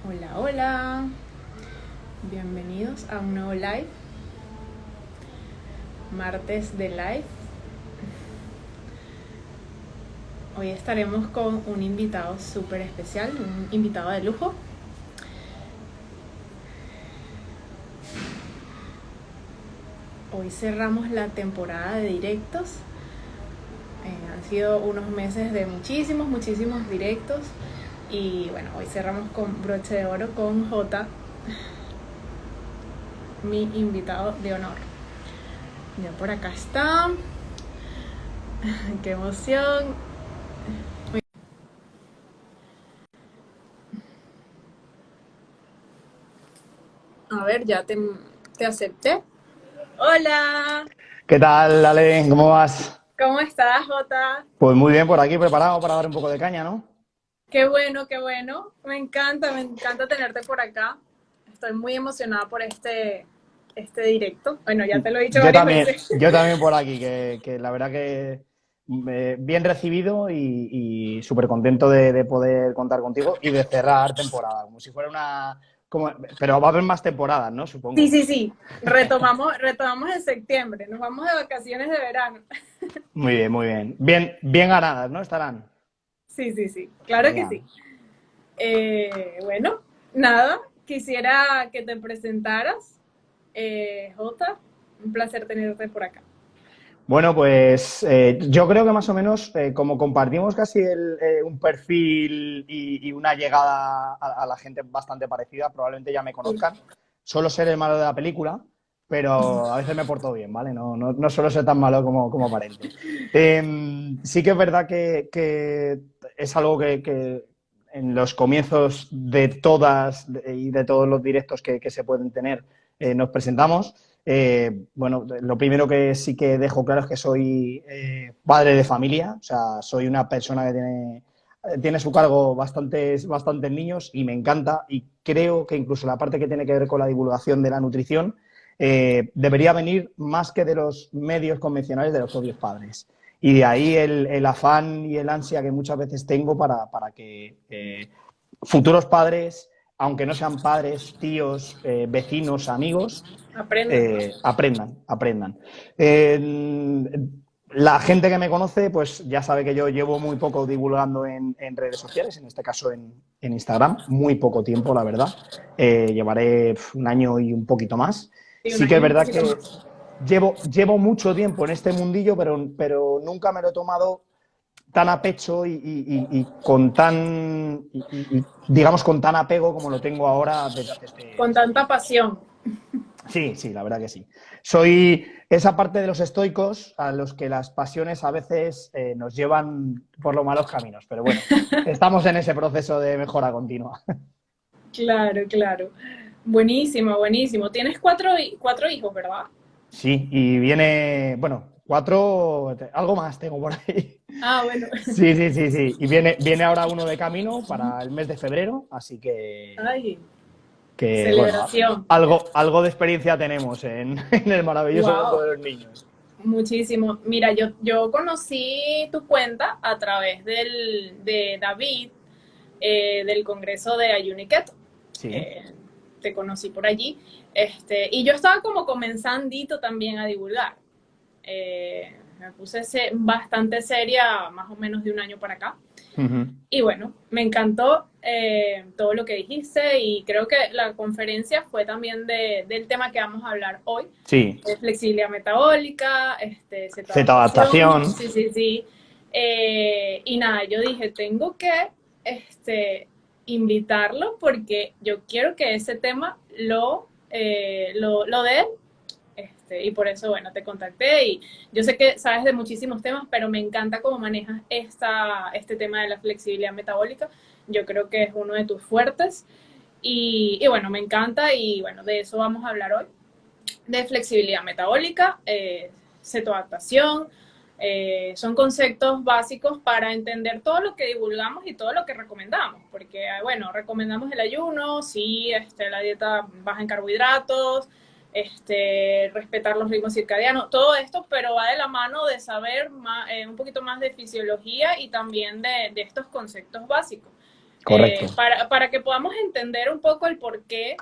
Hola, hola. Bienvenidos a un nuevo live. Martes de live. Hoy estaremos con un invitado súper especial, un invitado de lujo. Hoy cerramos la temporada de directos. Han sido unos meses de muchísimos directos. Y bueno, hoy cerramos con broche de oro con J, mi invitado de honor. Ya por acá está. ¡Qué emoción! A ver, ya te acepté. Hola, ¿Qué tal, Ale? ¿Cómo vas? ¿cómo estás, Jota? Pues muy bien, por aquí preparado para dar un poco de caña, ¿no? Qué bueno, qué bueno. Me encanta tenerte por acá. Estoy muy emocionada por este directo. Bueno, ya te lo he dicho varias veces. Yo también por aquí, que la verdad que bien recibido y súper contento de poder contar contigo y de cerrar temporada, como si fuera una... pero va a haber más temporadas, ¿no? Sí, Supongo. sí, sí. Retomamos en septiembre. Nos vamos de vacaciones de verano. Muy bien, muy bien. Bien, bien ganadas, ¿no? Estarán. Sí, sí, sí. Claro que sí. Genial. Bueno, nada. Quisiera que te presentaras, Jota. Un placer tenerte por acá. Bueno, pues yo creo que más o menos, como compartimos casi un perfil y una llegada a la gente bastante parecida, probablemente ya me conozcan. Suelo ser el malo de la película, pero a veces me porto bien, ¿vale? No suelo ser tan malo como aparento. Sí que es verdad que es algo que en los comienzos de todas y de todos los directos que se pueden tener nos presentamos. Bueno, lo primero que sí que dejo claro es que soy padre de familia, o sea, soy una persona que tiene a su cargo bastantes niños y me encanta y creo que incluso la parte que tiene que ver con la divulgación de la nutrición debería venir más que de los medios convencionales de los propios padres. Y de ahí el afán y el ansia que muchas veces tengo para que futuros padres, aunque no sean padres, tíos, vecinos, amigos, Aprendan. aprendan. Eh, la gente que me conoce, pues ya sabe que yo llevo muy poco divulgando redes sociales, en este caso en Instagram, muy poco tiempo, la verdad. Llevaré un año y un poquito más. Sí, un Sí que año es y un verdad poquito que más. llevo mucho tiempo en este mundillo, pero nunca me lo he tomado tan a pecho y con tan, digamos, con tan apego como lo tengo ahora desde hace Con este tanta tiempo. pasión. Sí, sí, la verdad que sí. Soy esa parte de los estoicos a los que las pasiones a veces nos llevan por los malos caminos, pero bueno, estamos en ese proceso de mejora continua. Claro, claro. Buenísimo, buenísimo. Tienes cuatro hijos, ¿verdad? Sí, y viene, bueno, cuatro, algo más tengo por ahí. Ah, bueno. Sí, sí, sí, sí. Y viene ahora uno de camino para el mes de febrero, así Ay, que bueno, celebración. algo de experiencia tenemos en el maravilloso mundo Wow. de los niños. Muchísimo. Mira, yo conocí tu cuenta a través de David, del Congreso de Ayuniqueto. Sí. Eh, Te conocí por allí. Y yo estaba como comenzandito también a divulgar. Me puse bastante seria más o menos de un año para acá. Ujú. Y bueno, me encantó todo lo que dijiste y creo que la conferencia fue también del tema que vamos a hablar hoy, Sí. de flexibilidad metabólica, cetoadaptación, Z-adaptación. sí, sí, sí. Y nada, yo dije, tengo que este, invitarlo porque yo quiero que ese tema lo dé él. Y por eso, bueno, te contacté y yo sé que sabes de muchísimos temas, pero me encanta cómo manejas este tema de la flexibilidad metabólica. Yo creo que es uno de tus fuertes y bueno, me encanta y bueno, de eso vamos a hablar hoy, de flexibilidad metabólica, cetoadaptación. Son conceptos básicos para entender todo lo que divulgamos y todo lo que recomendamos, porque bueno, recomendamos el ayuno, sí, la dieta baja en carbohidratos, respetar los ritmos circadianos, todo esto, pero va de la mano de saber un poquito más de fisiología y también de estos conceptos básicos. Correcto. Para que podamos entender un poco el por qué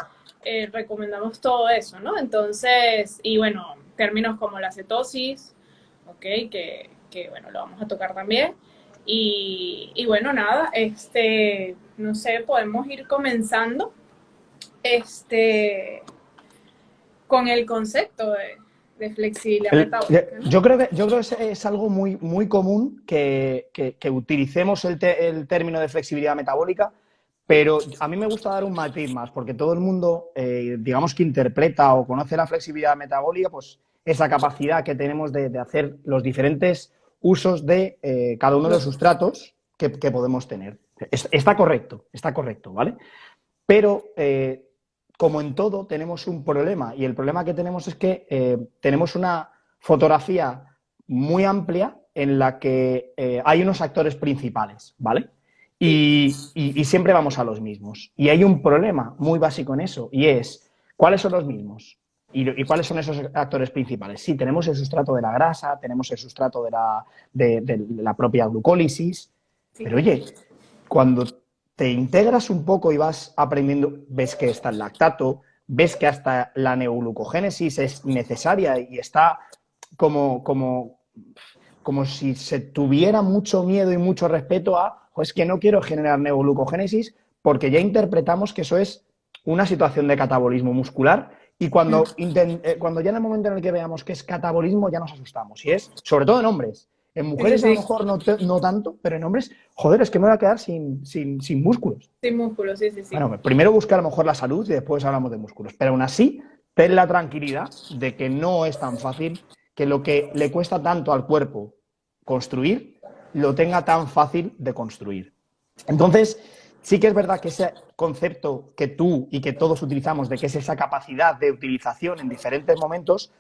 recomendamos todo eso, ¿no? Entonces, y bueno, términos como la cetosis, ¿ok? Bueno, lo vamos a tocar también. Y bueno, nada, no sé, podemos ir comenzando con el concepto de flexibilidad metabólica, ¿no? Yo creo que es algo muy, muy común que utilicemos el término de flexibilidad metabólica, pero a mí me gusta dar un matiz más, porque todo el mundo, digamos que interpreta o conoce la flexibilidad metabólica, pues esa capacidad que tenemos de hacer los diferentes usos de cada uno de los sustratos que podemos tener. Está correcto, ¿vale? Pero como en todo, tenemos un problema y el problema que tenemos es que tenemos una fotografía muy amplia en la que hay unos actores principales, ¿vale? Y siempre vamos a los mismos. Y hay un problema muy básico en eso y es, ¿cuáles son los mismos? ¿Y cuáles son esos actores principales? Sí, tenemos el sustrato de la grasa, tenemos el sustrato de la propia glucólisis, Sí. pero oye, cuando te integras un poco y vas aprendiendo, ves que está el lactato, ves que hasta la neoglucogénesis es necesaria y está como si se tuviera mucho miedo y mucho respeto a, pues que no quiero generar neoglucogénesis porque ya interpretamos que eso es una situación de catabolismo muscular y cuando ya en el momento en el que veamos que es catabolismo ya nos asustamos. Y es, sobre todo en hombres. En mujeres Sí. a lo mejor no tanto, pero en hombres, joder, es que me voy a quedar sin músculos. Sin músculos, sí. Bueno, primero busca a lo mejor la salud y después hablamos de músculos. Pero aún así, ten la tranquilidad de que no es tan fácil que lo que le cuesta tanto al cuerpo construir, lo tenga tan fácil de construir. Entonces, sí que es verdad que ese concepto que tú y que todos utilizamos de que es esa capacidad de utilización en diferentes momentos,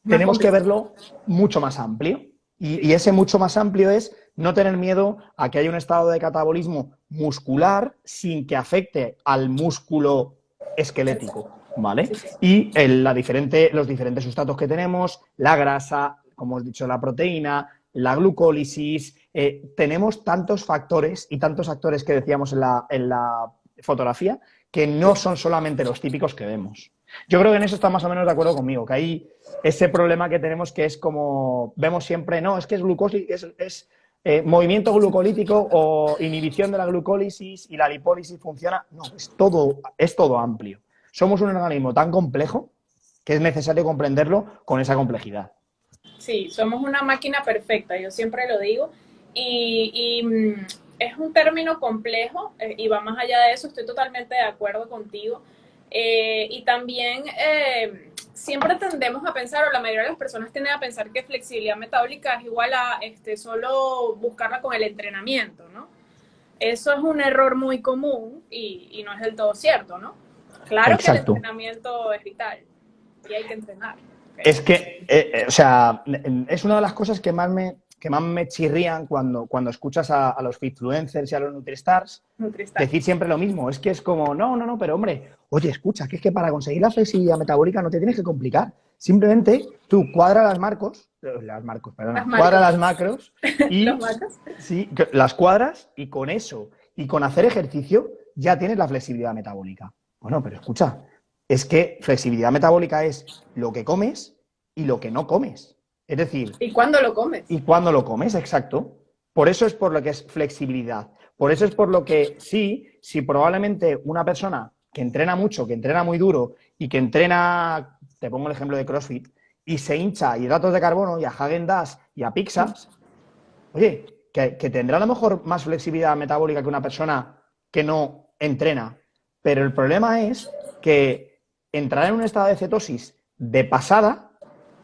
tenemos que verlo mucho más amplio. Y ese mucho más amplio es no tener miedo a que haya un estado de catabolismo muscular sin que afecte al músculo esquelético, ¿vale? Y los diferentes sustratos que tenemos, la grasa, como os he dicho, la proteína, la glucólisis, tenemos tantos factores y tantos actores que decíamos en la fotografía que no son solamente los típicos que vemos. Yo creo que en eso está más o menos de acuerdo conmigo, que hay ese problema que tenemos que es como vemos siempre, no, es que es glucólisis, movimiento glucolítico o inhibición de la glucólisis y la lipólisis funciona. No, es todo amplio. Somos un organismo tan complejo que es necesario comprenderlo con esa complejidad. Sí, somos una máquina perfecta, yo siempre lo digo, es un término complejo y va más allá de eso, estoy totalmente de acuerdo contigo. Y también siempre tendemos a pensar, o la mayoría de las personas tienden a pensar que flexibilidad metabólica es igual a solo buscarla con el entrenamiento, ¿no? Eso es un error muy común y no es del todo cierto, ¿no? Claro. Exacto. Que el entrenamiento es vital y hay que entrenar. Es que, o sea, es una de las cosas que más me chirrían cuando escuchas a los fitfluencers y a los NutriStars decir siempre lo mismo. Es que es como, no, pero hombre, oye, escucha, que es que para conseguir la flexibilidad metabólica no te tienes que complicar. Simplemente tú cuadra cuadra las macros y sí, las cuadras y con eso y con hacer ejercicio ya tienes la flexibilidad metabólica. Bueno, pero escucha, es que flexibilidad metabólica es lo que comes y lo que no comes. Es decir... ¿Y cuándo lo comes? Y cuándo lo comes, exacto. Por eso es por lo que es flexibilidad. Por eso es por lo que si probablemente una persona que entrena mucho, que entrena muy duro y que entrena, te pongo el ejemplo de CrossFit, y se hincha a hidratos de carbono y a Häagen-Dazs y a pizzas, oye, que tendrá a lo mejor más flexibilidad metabólica que una persona que no entrena. Pero el problema es que entrará en un estado de cetosis de pasada.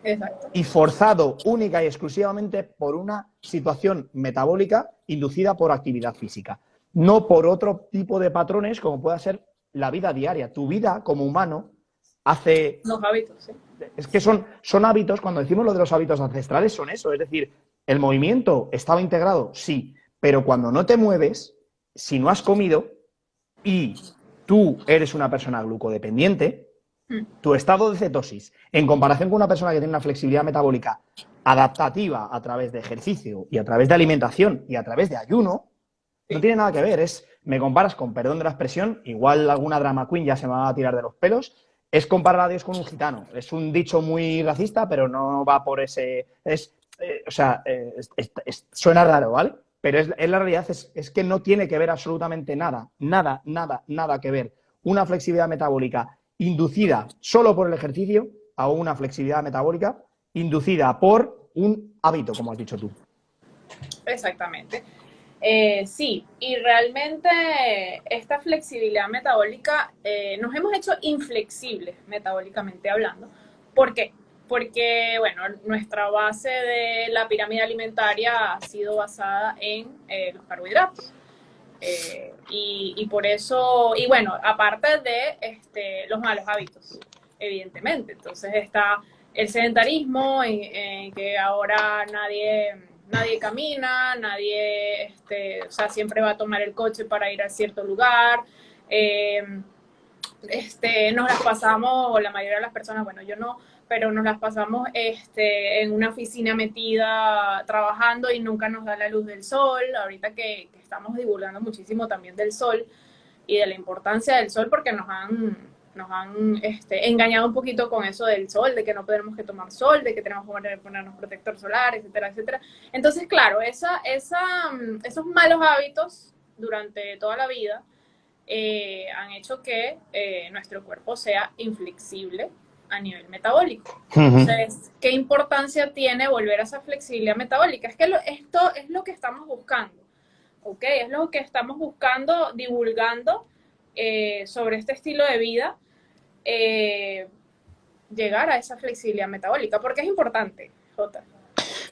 Exacto. Y forzado única y exclusivamente por una situación metabólica inducida por actividad física, no por otro tipo de patrones como pueda ser la vida diaria. Tu vida como humano hace... Los hábitos, sí. Es que son hábitos, cuando decimos lo de los hábitos ancestrales, son eso, es decir, el movimiento estaba integrado, sí, pero cuando no te mueves, si no has comido y tú eres una persona glucodependiente, tu estado de cetosis, en comparación con una persona que tiene una flexibilidad metabólica adaptativa a través de ejercicio y a través de alimentación y a través de ayuno, no tiene nada que ver. me comparas con, perdón de la expresión, igual alguna drama queen ya se me va a tirar de los pelos, es comparar a Dios con un gitano. Es un dicho muy racista, pero no va por ese... suena raro, ¿vale? Pero es la realidad, es que no tiene que ver absolutamente nada, nada, nada, nada que ver una flexibilidad metabólica inducida solo por el ejercicio a una flexibilidad metabólica inducida por un hábito, como has dicho tú. Exactamente. Sí, y realmente esta flexibilidad metabólica nos hemos hecho inflexibles metabólicamente hablando. ¿Por qué? Porque, bueno, nuestra base de la pirámide alimentaria ha sido basada en los carbohidratos. Y por eso, y bueno, aparte de los malos hábitos, evidentemente. Entonces está el sedentarismo, en que ahora nadie camina, o sea, siempre va a tomar el coche para ir a cierto lugar. Eh, nos las pasamos, o la mayoría de las personas, bueno, yo no, pero nos las pasamos en una oficina metida trabajando y nunca nos da la luz del sol. Ahorita que estamos divulgando muchísimo también del sol y de la importancia del sol, porque nos han engañado un poquito con eso del sol, de que no tenemos que tomar sol, de que tenemos que ponernos protector solar, etcétera, etcétera. Entonces, claro, esos malos hábitos durante toda la vida han hecho que nuestro cuerpo sea inflexible a nivel metabólico. Entonces, ¿qué importancia tiene volver a esa flexibilidad metabólica? Es que esto es lo que estamos buscando, ¿ok? Es lo que estamos buscando, divulgando sobre este estilo de vida, llegar a esa flexibilidad metabólica, porque es importante, Jota.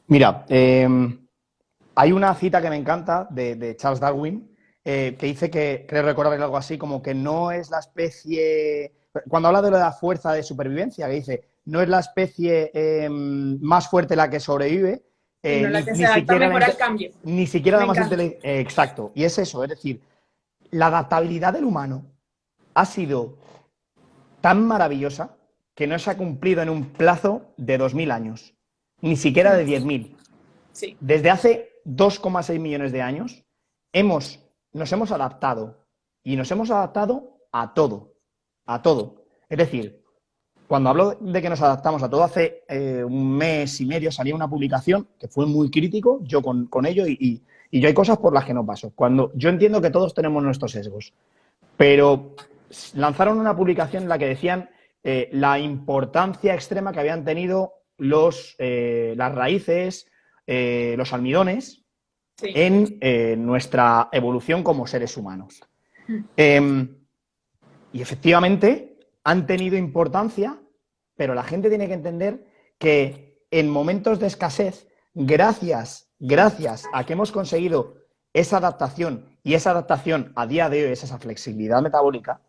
Mira, hay una cita que me encanta de Charles Darwin, que dice que, creo recordar algo así, como que no es la especie... Cuando habla de la fuerza de supervivencia, que dice, no es la especie más fuerte la que sobrevive, sino la que se adapta mejor al cambio. Ni siquiera la más inteligente. Exacto, y es eso, es decir, la adaptabilidad del humano ha sido tan maravillosa que no se ha cumplido en un plazo de 2000 años, ni siquiera de 10.000. Sí. Desde hace 2,6 millones de años nos hemos adaptado, y nos hemos adaptado a todo. A todo. Es decir, cuando hablo de que nos adaptamos a todo, hace un mes y medio salía una publicación que fue muy crítico, yo con ello, y yo hay cosas por las que no paso. Cuando yo entiendo que todos tenemos nuestros sesgos, pero lanzaron una publicación en la que decían la importancia extrema que habían tenido las raíces, los almidones, sí, en nuestra evolución como seres humanos. Y efectivamente han tenido importancia, pero la gente tiene que entender que en momentos de escasez, gracias a que hemos conseguido esa adaptación, y esa adaptación a día de hoy es esa flexibilidad metabólica,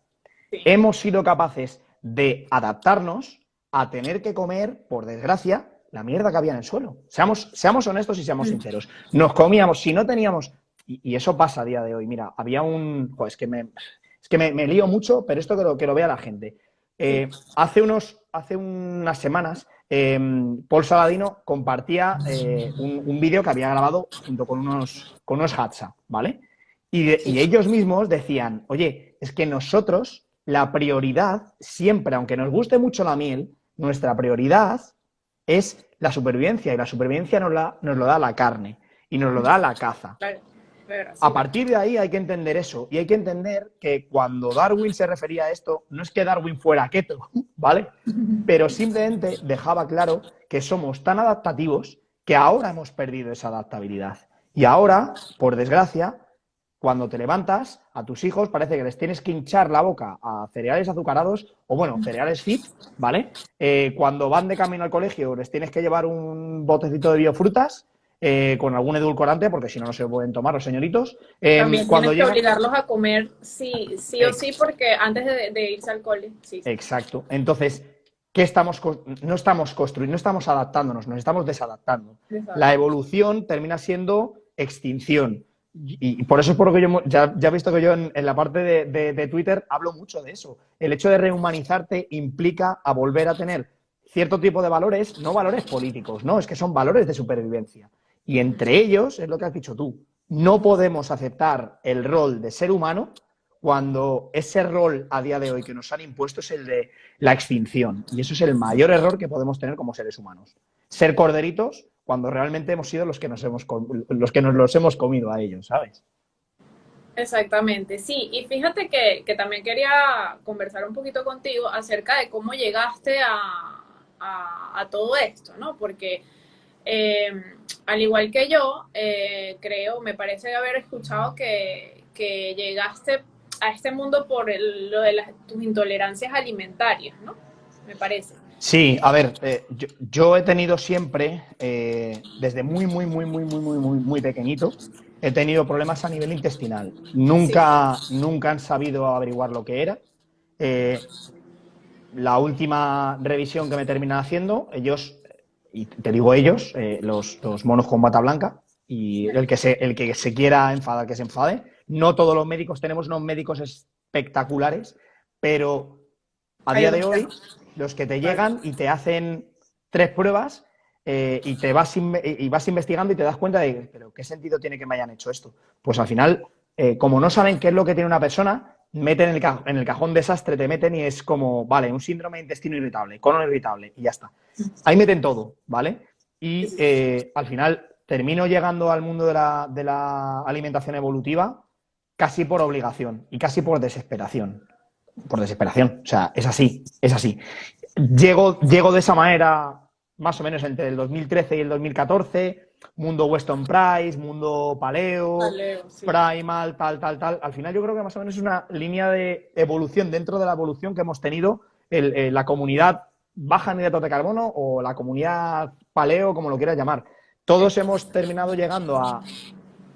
sí, hemos sido capaces de adaptarnos a tener que comer, por desgracia, la mierda que había en el suelo. Seamos honestos y seamos sinceros. Nos comíamos, si no teníamos... Y eso pasa a día de hoy. Mira, había un... Pues es que me lío mucho, pero esto que lo vea la gente. Hace unas semanas, Paul Saladino compartía un vídeo que había grabado junto con unos Hatsa, ¿vale? Y ellos mismos decían, oye, es que nosotros, la prioridad, siempre, aunque nos guste mucho la miel, nuestra prioridad es la supervivencia, y la supervivencia nos lo da la carne y nos lo da la caza. Claro. A partir de ahí hay que entender eso, y hay que entender que cuando Darwin se refería a esto, no es que Darwin fuera keto, ¿vale? Pero simplemente dejaba claro que somos tan adaptativos que ahora hemos perdido esa adaptabilidad. Y ahora, por desgracia, cuando te levantas, a tus hijos parece que les tienes que hinchar la boca a cereales azucarados, o bueno, cereales fit, ¿vale? Cuando van de camino al colegio les tienes que llevar un botecito de biofrutas, con algún edulcorante, porque si no, no se pueden tomar los señoritos. También tienes que obligarlos a comer sí o sí, porque antes de irse al cole. Sí. Exacto. Entonces, no estamos adaptándonos, nos estamos desadaptando. Exacto. La evolución termina siendo extinción. Y por eso es por lo que yo ya he visto que yo en la parte de Twitter hablo mucho de eso. El hecho de rehumanizarte implica a volver a tener cierto tipo de valores, no valores políticos, no, es que son valores de supervivencia. Y entre ellos es lo que has dicho tú, no podemos aceptar el rol de ser humano cuando ese rol a día de hoy que nos han impuesto es el de la extinción. Y eso es el mayor error que podemos tener como seres humanos. Ser corderitos cuando realmente hemos sido los que los que nos los hemos comido a ellos, ¿sabes? Exactamente, sí. Y fíjate que también quería conversar un poquito contigo acerca de cómo llegaste a todo esto, ¿no? Porque eh, al igual que yo, creo, me parece haber escuchado que llegaste a este mundo por lo de tus intolerancias alimentarias, ¿no? Me parece. Sí, a ver, yo he tenido siempre, desde muy pequeñito, he tenido problemas a nivel intestinal. Sí, Nunca han sabido averiguar lo que era. Eh, la última revisión que me terminan haciendo, ellos, y te digo ellos, los monos con bata blanca, y el que se quiera enfadar, que se enfade. No todos los médicos tenemos unos médicos espectaculares, pero a hay día de unos hoy, temas. los que te Vale. llegan y te hacen 3 pruebas y vas investigando y te das cuenta de, pero ¿qué sentido tiene que me hayan hecho esto? Pues al final, como no saben qué es lo que tiene una persona, meten en el cajón desastre, te meten y es como, vale, un síndrome de intestino irritable, colon irritable y ya está. Ahí meten todo, ¿vale? Sí, Y sí, sí. al final termino llegando al mundo de la alimentación evolutiva casi por obligación y casi por desesperación. Por desesperación, o sea, es así, es así. Llego de esa manera más o menos entre el 2013 y el 2014, mundo Weston Price, mundo Paleo, Paleo, sí. Primal, tal. Al final yo creo que más o menos es una línea de evolución dentro de la evolución que hemos tenido la comunidad baja en hidratos de carbono o la comunidad Paleo, como lo quieras llamar. Todos hemos terminado llegando a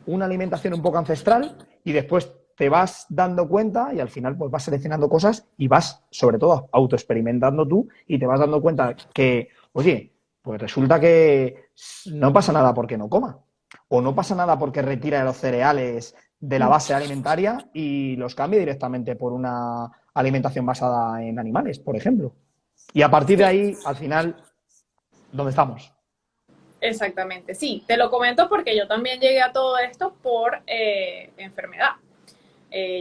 una alimentación un poco ancestral y después te vas dando cuenta y al final pues vas seleccionando cosas y vas sobre todo autoexperimentando tú y te vas dando cuenta que, oye, pues resulta que no pasa nada porque no coma o no pasa nada porque retira los cereales de la base alimentaria y los cambie directamente por una alimentación basada en animales, por ejemplo. Y a partir de Sí, ahí, al final, ¿dónde estamos? exactamente. Sí, te lo comento porque yo también llegué a todo esto por enfermedad.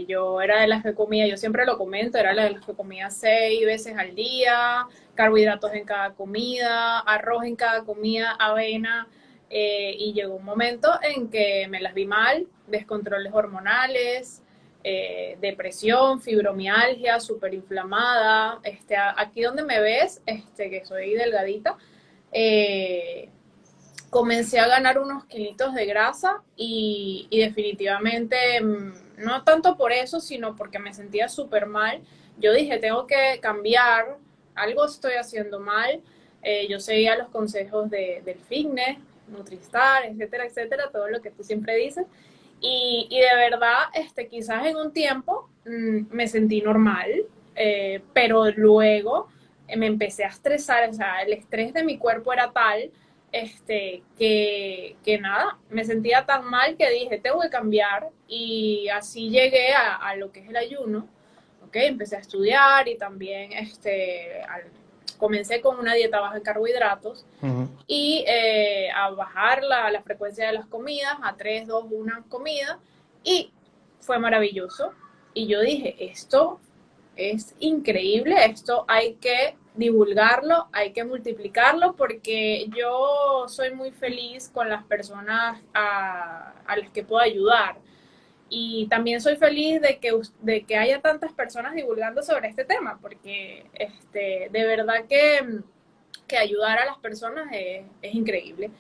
Yo era de las que comía, yo siempre lo comento, era de las que comía 6 veces al día, carbohidratos en cada comida, arroz en cada comida, avena, y llegó un momento en que me las vi mal, descontroles hormonales, depresión, fibromialgia, súper inflamada. Aquí donde me ves, que soy delgadita, eh, comencé a ganar unos kilitos de grasa y definitivamente no tanto por eso, sino porque me sentía súper mal. Yo dije, tengo que cambiar, algo estoy haciendo mal. Yo seguía los consejos del fitness, Nutristar, etcétera, etcétera, todo lo que tú siempre dices. Y de verdad, quizás en un tiempo me sentí normal, pero luego me empecé a estresar, o sea, el estrés de mi cuerpo era tal que nada, me sentía tan mal que dije, tengo que cambiar y así llegué a lo que es el ayuno, ¿ok? Empecé a estudiar y también comencé con una dieta baja en carbohidratos Uh -huh. y a bajar la frecuencia de las comidas a 3 2 1 comida y fue maravilloso. Y yo dije, esto es increíble, esto hay que divulgarlo, hay que multiplicarlo porque yo soy muy feliz con las personas a las que puedo ayudar. Y también soy feliz de que haya tantas personas divulgando sobre este tema, porque de verdad que ayudar a las personas es increíble.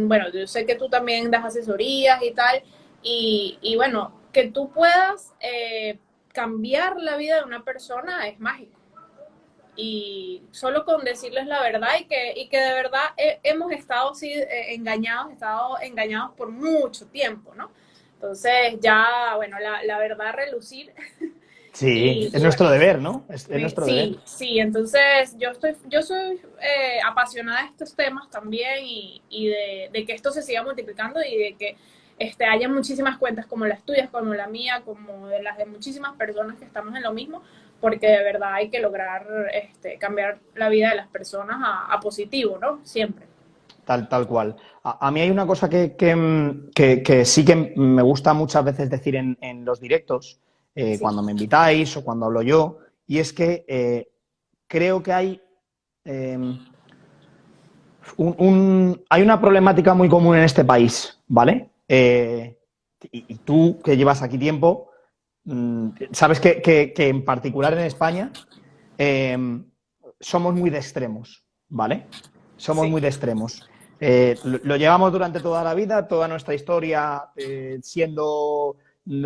Bueno, yo sé que tú también das asesorías y tal, y bueno, que tú puedas cambiar la vida de una persona es mágico. Y solo con decirles la verdad y que de verdad hemos estado sí, estado engañados por mucho tiempo, ¿no? Entonces ya, bueno, la verdad relucir Sí, es y bueno, nuestro deber, ¿no? Es nuestro deber. sí, sí, entonces yo soy apasionada de estos temas también y de que esto se siga multiplicando y de que haya muchísimas cuentas como las tuyas, como la mía, como de las de muchísimas personas que estamos en lo mismo, porque de verdad hay que lograr cambiar la vida de las personas a positivo, ¿no? Siempre. Tal cual. A mí hay una cosa que sí que me gusta muchas veces decir en los directos, Sí, cuando me invitáis o cuando hablo yo, y es que creo que hay, eh, hay una problemática muy común en este país, ¿vale? Y tú, que llevas aquí tiempo, sabes que en particular en España eh, somos muy de extremos, ¿vale? Somos sí, muy de extremos. Lo llevamos durante toda la vida, toda nuestra historia siendo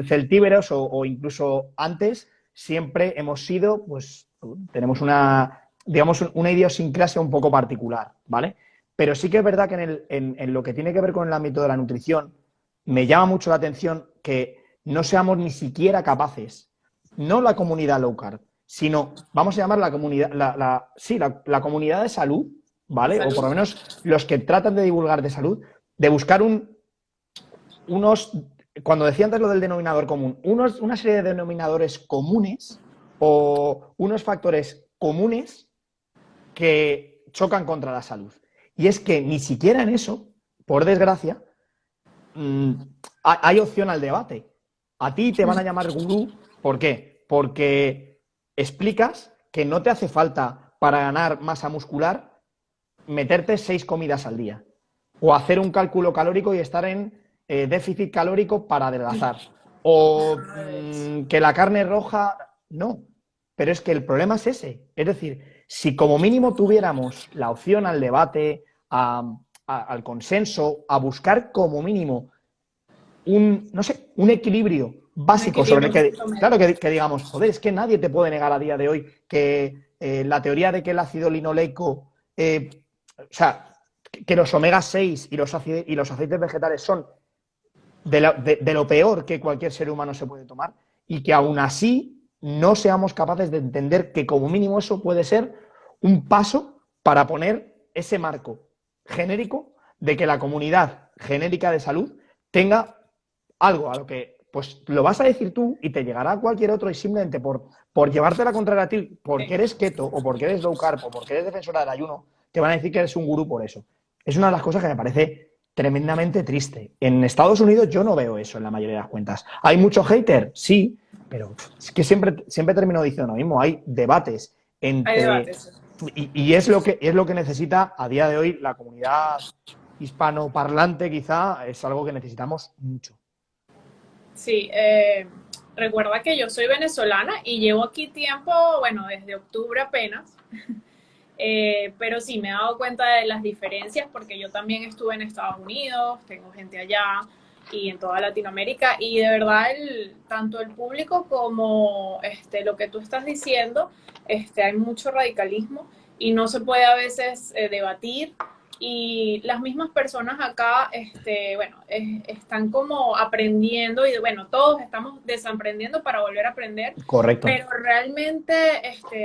celtíberos o incluso antes, siempre hemos sido, pues, tenemos una, digamos, una idiosincrasia un poco particular, ¿vale? Pero sí que es verdad que en lo que tiene que ver con el ámbito de la nutrición, me llama mucho la atención que no seamos ni siquiera capaces, no la comunidad low carb, sino, vamos a llamar la comunidad, sí, la comunidad de salud, de ¿vale? O por salud. lo menos los que tratan de divulgar de salud, de buscar unos, cuando decía antes lo del denominador común, una serie de denominadores comunes o unos factores comunes que chocan contra la salud. Y es que ni siquiera en eso, por desgracia, mmm, hay opción al debate. A ti te van a llamar gurú, ¿por qué? Porque explicas que no te hace falta para ganar masa muscular meterte 6 comidas al día o hacer un cálculo calórico y estar en déficit calórico para adelgazar o que la carne roja, no, pero es que el problema es ese, es decir, si como mínimo tuviéramos la opción al debate, al consenso, a buscar como mínimo no sé, un equilibrio Un básico sobre equilibrio, el un que, punto claro, medio. que digamos, joder, es que nadie te puede negar a día de hoy que la teoría de que el ácido linoleico, o sea, que los omega 6 y los aceites vegetales son de lo peor que cualquier ser humano se puede tomar y que aún así no seamos capaces de entender que como mínimo eso puede ser un paso para poner ese marco genérico de que la comunidad genérica de salud tenga algo a lo que pues lo vas a decir tú y te llegará a cualquier otro y simplemente por llevarte la contraria a ti, porque Sí. eres keto o porque eres low carb o porque eres defensora del ayuno, te van a decir que eres un gurú por eso. Es una de las cosas que me parece tremendamente triste. En Estados Unidos yo no veo eso en la mayoría de las cuentas. ¿Hay mucho hater? Sí, pero es que siempre termino diciendo lo mismo. Hay debates Hay entre... debates. Y es lo que necesita a día de hoy la comunidad hispanoparlante, quizá, es algo que necesitamos mucho. Sí, recuerda que yo soy venezolana y llevo aquí tiempo, bueno, desde octubre apenas, pero sí me he dado cuenta de las diferencias porque yo también estuve en Estados Unidos, tengo gente allá y en toda Latinoamérica y de verdad tanto el público como lo que tú estás diciendo, hay mucho radicalismo y no se puede a veces debatir y las mismas personas acá, bueno, están como aprendiendo y bueno, todos estamos desaprendiendo para volver a aprender, Correcto. pero realmente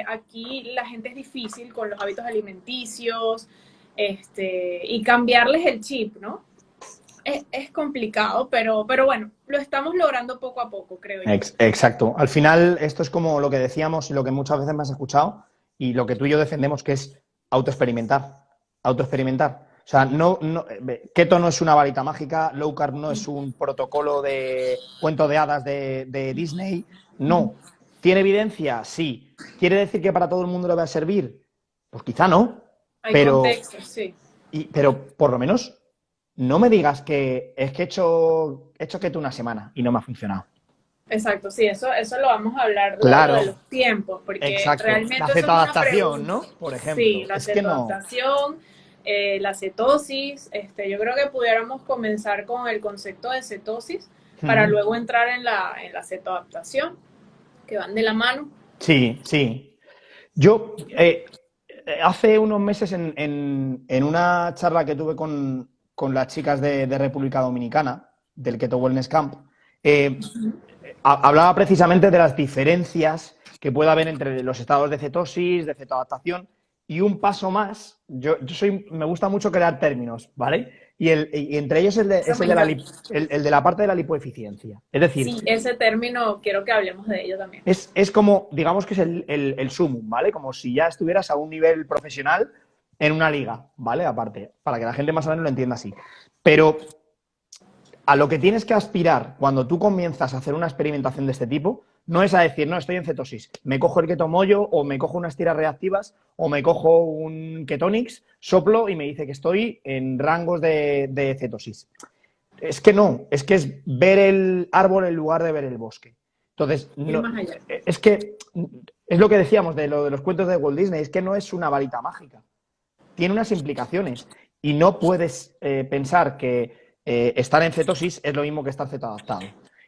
aquí la gente es difícil con los hábitos alimenticios y cambiarles el chip, ¿no? Es complicado, pero bueno, lo estamos logrando poco a poco, creo yo. Exacto. Al final, esto es como lo que decíamos y lo que muchas veces me has escuchado y lo que tú y yo defendemos, que es autoexperimentar. Autoexperimentar. O sea, keto no es una varita mágica, low carb no es un protocolo de cuento de hadas de Disney. No. ¿Tiene evidencia? Sí. ¿Quiere decir que para todo el mundo le va a servir? Pues quizá no. Hay Pero, contextos, sí. pero por lo menos no me digas que es que he hecho keto una semana y no me ha funcionado. Exacto, sí, eso lo vamos a hablar luego de Claro, los tiempos, porque exacto. La realmente eso es una cetoadaptación, pregunta. ¿no? Por Sí, ejemplo. la Es que no. cetoadaptación, la cetosis, yo creo que pudiéramos comenzar con el concepto de cetosis para Ujú. luego entrar en la cetoadaptación, que van de la mano. Sí, sí. Yo hace unos meses en una charla que tuve con las chicas de República Dominicana, del Keto Wellness Camp, eh, hablaba precisamente de las diferencias que puede haber entre los estados de cetosis, de cetoadaptación y un paso más. Me gusta mucho crear términos, ¿vale? Y entre ellos Eso es me encanta. el de la parte de la lipoeficiencia. Es decir, Sí, ese término quiero que hablemos de ello también. es como, digamos que es el sumum, ¿vale? Como si ya estuvieras a un nivel profesional en una liga, ¿vale? Aparte, para que la gente más o menos lo entienda así. Pero a lo que tienes que aspirar cuando tú comienzas a hacer una experimentación de este tipo no es a decir, no, estoy en cetosis, me cojo el keto mollo o me cojo unas tiras reactivas o me cojo un ketonix, soplo y me dice que estoy en rangos de cetosis. Es que no, es que es ver el árbol en lugar de ver el bosque. Entonces, no, es que es lo que decíamos de lo de los cuentos de Walt Disney, es que no es una varita mágica. Tiene unas implicaciones y no puedes pensar que estar en cetosis es lo mismo que estar cetoadaptado.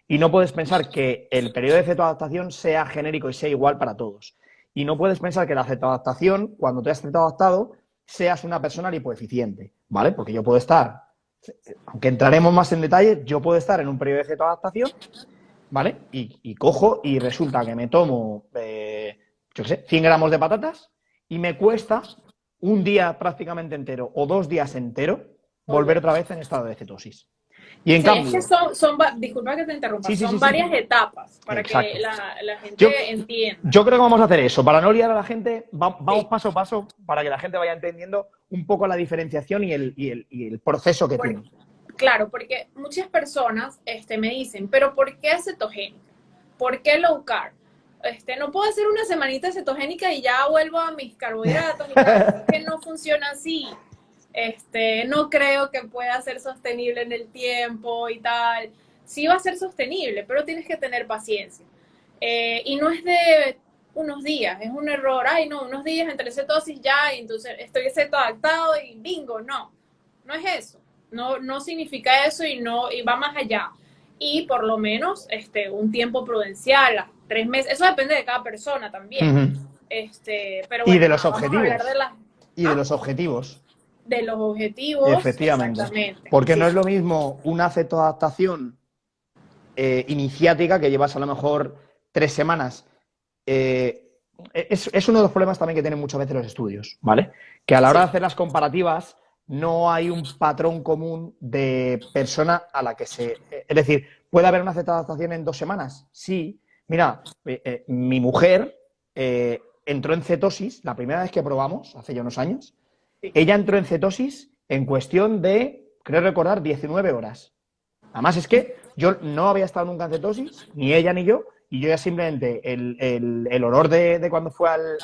Y no puedes pensar que el periodo de cetoadaptación sea genérico y sea igual para todos. Y no puedes pensar que la cetoadaptación, cuando te has cetoadaptado, seas una persona lipoeficiente, ¿vale? Porque yo puedo estar, aunque entraremos más en detalle, yo puedo estar en un periodo de cetoadaptación, ¿vale? Y cojo y resulta que me tomo, yo qué sé, 100 gramos de patatas y me cuesta un día prácticamente entero o 2 días entero volver otra vez en estado de cetosis. Y en cambio, es que disculpa que te interrumpa, son sí. varias etapas para Exacto. que la gente entienda. Yo creo que vamos a hacer eso. Para no liar a la gente, vamos paso a paso para que la gente vaya entendiendo un poco la diferenciación y el proceso que tiene. Claro, porque muchas personas me dicen, pero ¿por qué cetogénica? ¿Por qué low carb? No puedo hacer una semanita cetogénica y ya vuelvo a mis carbohidratos y tal. Es que no funciona así. No creo que pueda ser sostenible en el tiempo y tal. Sí va a ser sostenible, pero tienes que tener paciencia. Y no es de unos días, es un error. Ay, no, unos días entre cetosis ya, y entonces estoy cetoadaptado y bingo, no. No es eso. No significa eso y va más allá. Y por lo menos un tiempo prudencial, 3 meses. Eso depende de cada persona también. Pero bueno, y de los vamos objetivos. a hablar de de los objetivos. De los objetivos. Efectivamente. Exactamente. Porque no es lo mismo una cetoadaptación iniciática que llevas a lo mejor 3 semanas. Es uno de los problemas también que tienen muchas veces los estudios, ¿vale? Que a la hora de hacer las comparativas no hay un patrón común de persona a la que se... Es decir, ¿puede haber una cetoadaptación en 2 semanas? Sí. Mira, mi mujer entró en cetosis la primera vez que probamos, hace ya unos años. Ella entró en cetosis en cuestión de, creo recordar, 19 horas. Además es que yo no había estado nunca en cetosis, ni ella ni yo, y yo ya simplemente el olor de cuando fue al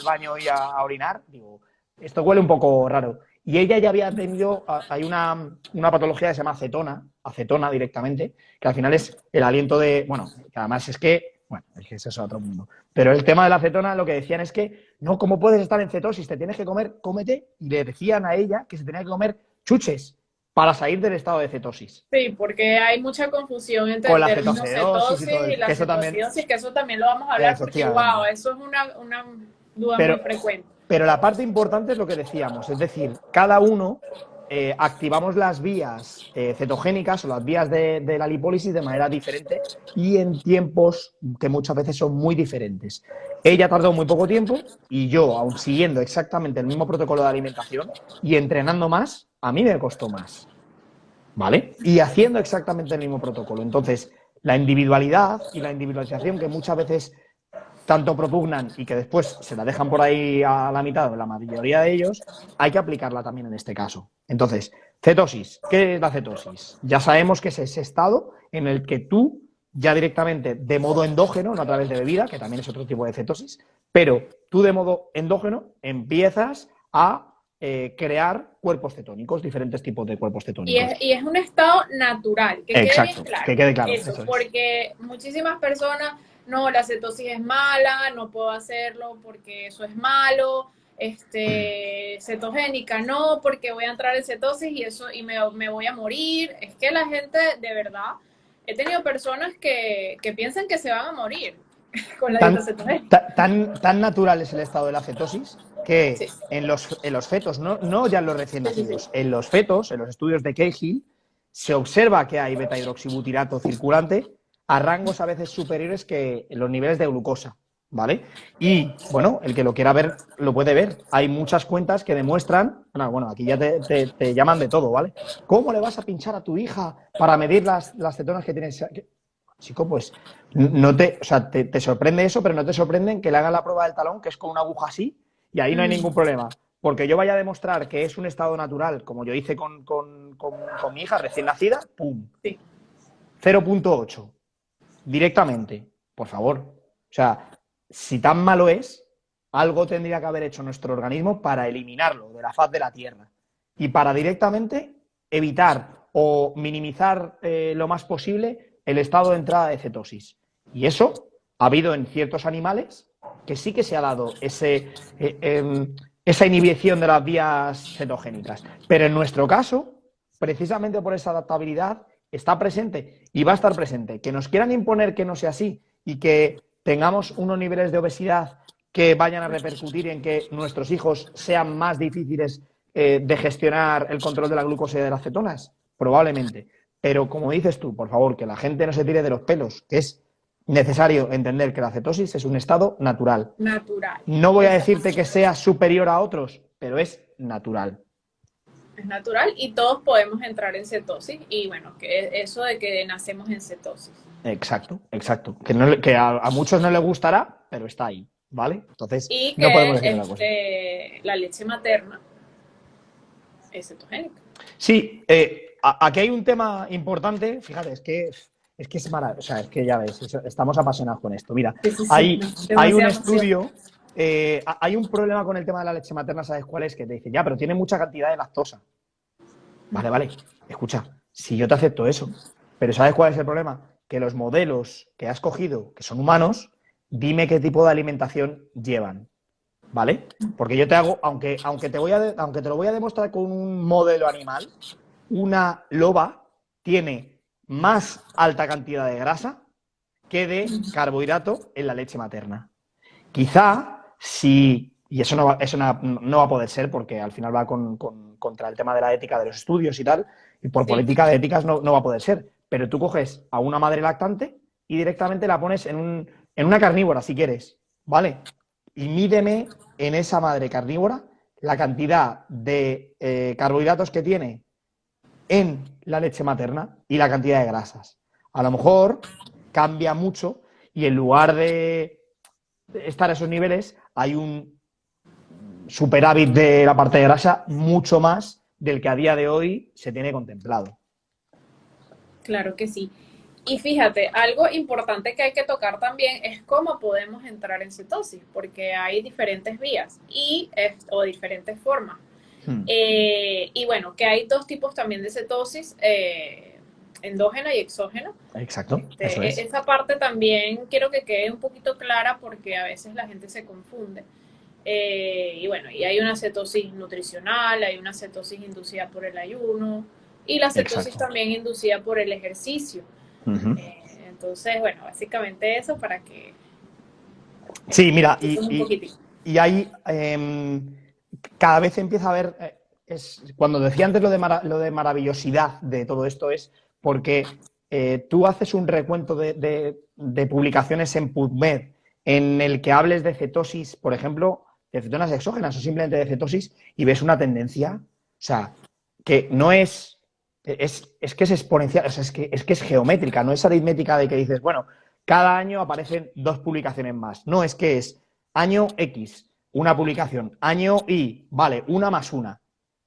baño y a orinar, digo, esto huele un poco raro. Y ella ya había tenido, hay una patología que se llama acetona directamente, que al final es el aliento de, bueno, que además es que, bueno, es que eso es otro mundo. Pero el tema de la acetona, lo que decían es que, no, ¿cómo puedes estar en cetosis? Te tienes que comer, cómete, y le decían a ella que se tenía que comer chuches para salir del estado de cetosis. Sí, porque hay mucha confusión entre el término cetosis y la cetoacidosis, que eso también lo vamos a hablar porque, wow, eso es una duda muy frecuente. Pero la parte importante es lo que decíamos, es decir, cada uno activamos las vías cetogénicas o las vías de la lipólisis de manera diferente y en tiempos que muchas veces son muy diferentes. Ella tardó muy poco tiempo y yo, aun siguiendo exactamente el mismo protocolo de alimentación y entrenando más, a mí me costó más, ¿vale? Y haciendo exactamente el mismo protocolo. Entonces, la individualidad y la individualización que muchas veces tanto propugnan y que después se la dejan por ahí a la mitad, la mayoría de ellos, hay que aplicarla también en este caso. Entonces, cetosis. ¿Qué es la cetosis? Ya sabemos que es ese estado en el que tú, ya directamente de modo endógeno, no a través de bebida, que también es otro tipo de cetosis, pero tú de modo endógeno empiezas a crear cuerpos cetónicos, diferentes tipos de cuerpos cetónicos. Y es un estado natural, que Exacto, quede bien claro. Que quede claro. Eso porque muchísimas personas, no, la cetosis es mala, no puedo hacerlo porque eso es malo, cetogénica no, porque voy a entrar en cetosis y me voy a morir. Es que la gente, de verdad, he tenido personas que piensan que se van a morir con la dieta cetogénica. Tan natural es el estado de la cetosis que en los fetos, no ya en los recién nacidos, en los fetos, en los estudios de Cahill, se observa que hay beta-hidroxibutirato circulante a rangos a veces superiores que los niveles de glucosa, ¿vale? Y, bueno, el que lo quiera ver, lo puede ver. Hay muchas cuentas que demuestran, bueno, aquí ya te llaman de todo, ¿vale? ¿Cómo le vas a pinchar a tu hija para medir las cetonas que tienes? Chico, pues, te sorprende eso, pero no te sorprende que le hagan la prueba del talón, que es con una aguja así, y ahí no hay ningún problema. porque yo vaya a demostrar que es un estado natural, como yo hice con mi hija recién nacida, ¡pum! Sí. 0,8 directamente, por favor. O sea, si tan malo es, algo tendría que haber hecho nuestro organismo para eliminarlo de la faz de la Tierra y para directamente evitar o minimizar lo más posible el estado de entrada de cetosis. Y eso ha habido en ciertos animales que sí que se ha dado esa inhibición de las vías cetogénicas. Pero en nuestro caso, precisamente por esa adaptabilidad, está presente y va a estar presente. Que nos quieran imponer que no sea así y que tengamos unos niveles de obesidad que vayan a repercutir en que nuestros hijos sean más difíciles de gestionar el control de la glucosa y de las cetonas, probablemente. Pero como dices tú, por favor, que la gente no se tire de los pelos, que es necesario entender que la cetosis es un estado natural. Natural. No voy a decirte que sea superior a otros, pero es natural. Es natural y todos podemos entrar en cetosis y bueno, que eso de que nacemos en cetosis. Exacto, exacto. Que a muchos no les gustará, pero está ahí, ¿vale? Entonces, Y no podemos que decir otra cosa. la leche materna es cetogénica. Sí, aquí hay un tema importante, fíjate, es que es maravilloso, o sea, es que ya ves, estamos apasionados con esto. Mira, Sí, hay un demasiada estudio, hay un problema con el tema de la leche materna, ¿sabes cuál es? Que te dice, ya, pero tiene mucha cantidad de lactosa. Vale, escucha, si yo te acepto eso, pero ¿sabes cuál es el problema? Que los modelos que has cogido, que son humanos, dime qué tipo de alimentación llevan, ¿vale? Porque yo te hago, aunque te lo voy a demostrar con un modelo animal, una loba tiene más alta cantidad de grasa que de carbohidrato en la leche materna. Quizá si, y eso no va a poder ser porque al final va contra el tema de la ética de los estudios y tal, y por política de éticas no va a poder ser, pero tú coges a una madre lactante y directamente la pones en una carnívora, si quieres, ¿vale? Y mídeme en esa madre carnívora la cantidad de carbohidratos que tiene en la leche materna y la cantidad de grasas. A lo mejor cambia mucho y en lugar de estar a esos niveles hay un superávit de la parte de grasa mucho más del que a día de hoy se tiene contemplado. Claro que sí. Y fíjate, algo importante que hay que tocar también es cómo podemos entrar en cetosis, porque hay diferentes vías o diferentes formas. Y bueno, que hay dos tipos también de cetosis, endógena y exógena. Exacto, eso es. Esa parte también quiero que quede un poquito clara porque a veces la gente se confunde. Y bueno, y hay una cetosis nutricional, hay una cetosis inducida por el ayuno y la cetosis Exacto. también inducida por el ejercicio. Entonces, bueno, básicamente eso para que... Sí, mira, un y ahí cada vez empieza a haber, cuando decía antes lo de maravillosidad de todo esto es porque tú haces un recuento de publicaciones en PubMed en el que hables de cetosis, por ejemplo, de cetonas exógenas o simplemente de cetosis y ves una tendencia, o sea, que no es que es exponencial, o sea, es que es geométrica, no es aritmética de que dices, bueno, cada año aparecen 2 publicaciones más. No, es que es año X, una publicación, año Y, vale, una más una,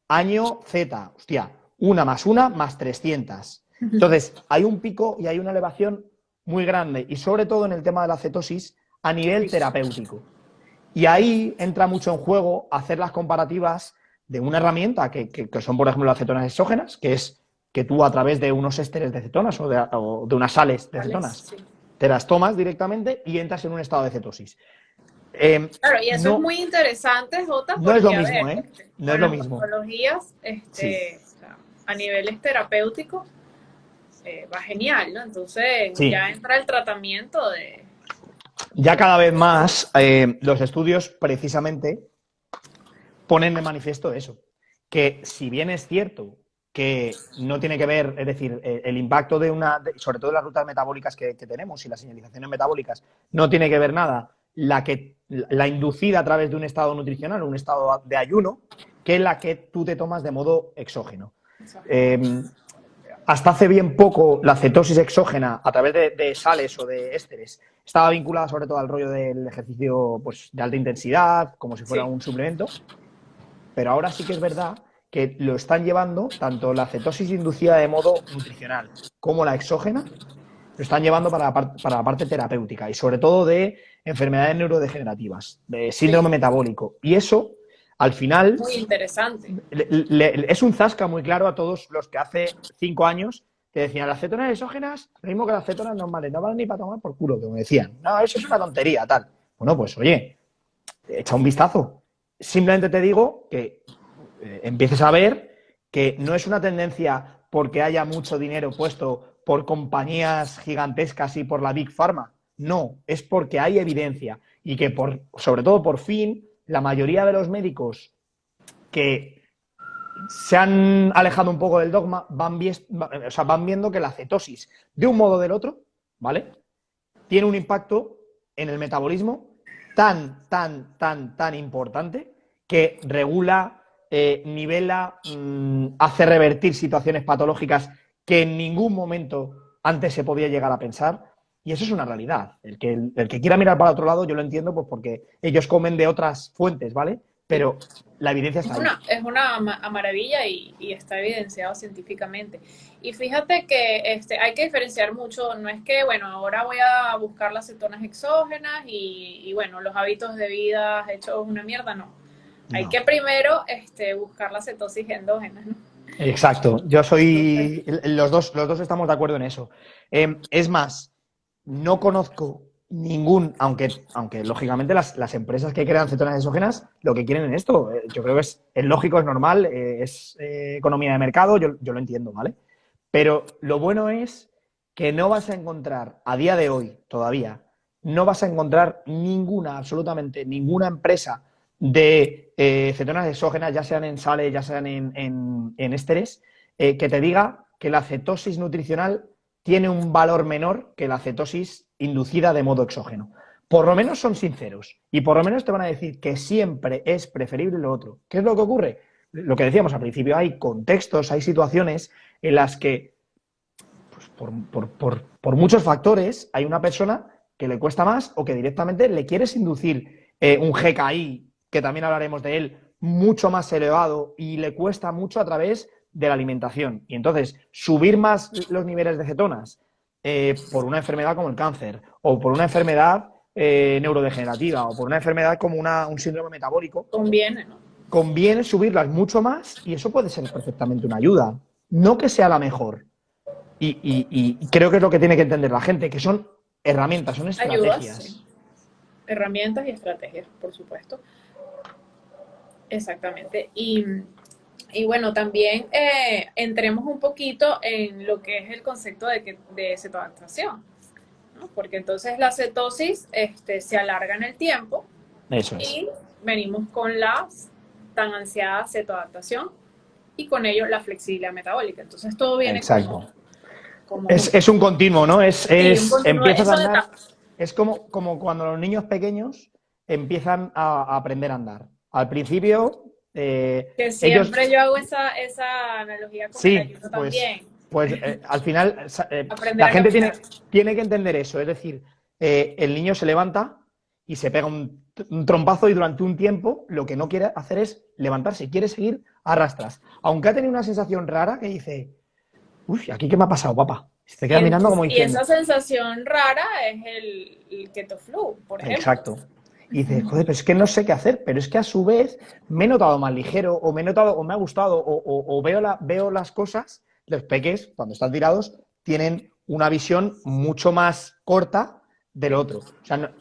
año Z, hostia, una más 300. Entonces, hay un pico y hay una elevación muy grande y sobre todo en el tema de la cetosis a nivel terapéutico. Y ahí entra mucho en juego hacer las comparativas de una herramienta que son, por ejemplo, las cetonas exógenas, que es que tú a través de unos ésteres de cetonas o de unas sales de cetonas sí. te las tomas directamente y entras en un estado de cetosis. Claro, y eso es muy interesante, Jota, porque no es lo mismo, no es lo mismo. Con metodologías, a niveles terapéuticos, va genial, ¿no? Entonces ya entra el tratamiento de... Ya cada vez más los estudios precisamente ponen de manifiesto eso, que si bien es cierto que no tiene que ver, es decir, el impacto sobre todo las rutas metabólicas que tenemos y las señalizaciones metabólicas, no tiene que ver nada la inducida a través de un estado nutricional, un estado de ayuno, que la que tú te tomas de modo exógeno. Hasta hace bien poco la cetosis exógena a través de sales o de ésteres estaba vinculada sobre todo al rollo del ejercicio pues, de alta intensidad, como si fuera un suplemento. pero ahora sí que es verdad que lo están llevando tanto la cetosis inducida de modo nutricional como la exógena, lo están llevando para la parte terapéutica y sobre todo de enfermedades neurodegenerativas, de Sí, síndrome metabólico. Y eso, al final, muy interesante. es un zasca muy claro a todos los que hace 5 años que decían las cetonas exógenas, lo mismo que las cetonas normales, no valen ni para tomar por culo, que me decían, no, eso es una tontería, tal. Bueno, pues oye, echa un vistazo. Simplemente te digo que empieces a ver que no es una tendencia porque haya mucho dinero puesto por compañías gigantescas y por la Big Pharma. No, es porque hay evidencia y que sobre todo por fin la mayoría de los médicos que se han alejado un poco del dogma o sea, van viendo que la cetosis, de un modo o del otro, ¿vale? Tiene un impacto en el metabolismo tan importante que regula, nivela, hace revertir situaciones patológicas que en ningún momento antes se podía llegar a pensar. Y eso es una realidad. El que quiera mirar para otro lado, yo lo entiendo, pues porque ellos comen de otras fuentes, ¿vale? Sí. Pero la evidencia está ahí. Es una maravilla y está evidenciado científicamente. Y fíjate que hay que diferenciar mucho, no es que, bueno, ahora voy a buscar las cetonas exógenas bueno, los hábitos de vida hechos una mierda, no. Hay No. que primero buscar la cetosis endógena, ¿no? Exacto. Yo Entonces, soy. Los dos estamos de acuerdo en eso. Es más, no conozco ningún, aunque lógicamente las empresas que crean cetonas exógenas lo que quieren en esto, yo creo que es lógico, es normal, es economía de mercado, yo lo entiendo, ¿vale? Pero lo bueno es que no vas a encontrar, a día de hoy todavía, no vas a encontrar ninguna, absolutamente ninguna empresa de cetonas exógenas, ya sean en sales, ya sean en ésteres, que te diga que la cetosis nutricional tiene un valor menor que la cetosis inducida de modo exógeno. Por lo menos son sinceros y por lo menos te van a decir que siempre es preferible lo otro. ¿Qué es lo que ocurre? Lo que decíamos al principio, hay contextos, hay situaciones en las que, pues, por muchos factores, hay una persona que le cuesta más o que directamente le quieres inducir un GKI, que también hablaremos de él, mucho más elevado y le cuesta mucho a través de la alimentación. Y entonces, subir más los niveles de cetonas por una enfermedad como el cáncer o por una enfermedad neurodegenerativa o por una enfermedad como un síndrome metabólico, conviene, ¿no? conviene subirlas mucho más y eso puede ser perfectamente una ayuda. No que sea la mejor. Y creo que es lo que tiene que entender la gente, que son herramientas, son Ayudas, sí. estrategias. Herramientas y estrategias, por supuesto. Exactamente. Y bueno, también entremos un poquito en lo que es el concepto de cetoadaptación, ¿no? Porque entonces la cetosis se alarga en el tiempo Eso es. y venimos con la tan ansiada cetoadaptación y con ello la flexibilidad metabólica. Entonces todo viene Exacto. como Es un continuo, ¿no? sí, un continuo, Empiezas a eso de andar, etapas. es como cuando los niños pequeños empiezan a aprender a andar. Al principio, Que ellos, siempre yo hago esa analogía con el sí, ayuno pues, también. pues al final Aprender la a gente caminar. tiene que entender eso. Es decir, el niño se levanta y se pega un trompazo y durante un tiempo lo que no quiere hacer es levantarse, quiere seguir arrastras. Aunque ha tenido una sensación rara que dice, uy, ¿aquí qué me ha pasado, papá? Y se te queda mirando como Y diciendo, esa sensación rara es el keto flu, por ejemplo. exacto. Y dices, joder, pero es que no sé qué hacer, pero es que a su vez me he notado más ligero, o me he notado, o me ha gustado, o veo las cosas, los peques, cuando están tirados, tienen una visión mucho más corta del Sí. otro. O sea,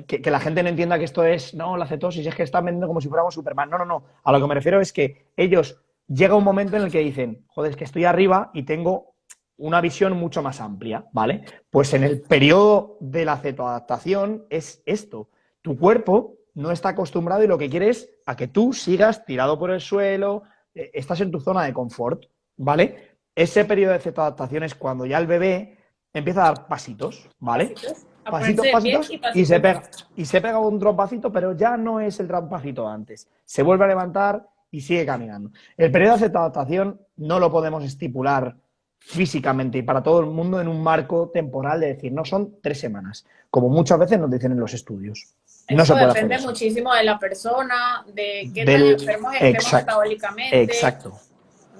que la gente no entienda que esto es, no, la cetosis, es que están vendiendo como si fuéramos Superman. No, no, no. A lo que me refiero es que ellos llega un momento en el que dicen, joder, es que estoy arriba y tengo una visión mucho más amplia, ¿vale? Pues en el periodo de la cetoadaptación es esto. Tu cuerpo no está acostumbrado y lo que quiere es a que tú sigas tirado por el suelo, estás en tu zona de confort, ¿vale? Ese periodo de cetoadaptación es cuando ya el bebé empieza a dar pasitos, ¿vale? Pasitos, a ponerse Pasitos, de pie pasitos y pasitos. y se pega un trompacito, pero ya no es el trompacito de antes. Se vuelve a levantar y sigue caminando. El periodo de cetoadaptación no lo podemos estipular físicamente y para todo el mundo en un marco temporal de decir, no son 3 semanas, como muchas veces nos dicen en los estudios. No Eso se puede hacer depende eso. muchísimo de la persona, de qué tan Del, enfermos estemos exacto, metabólicamente. exacto.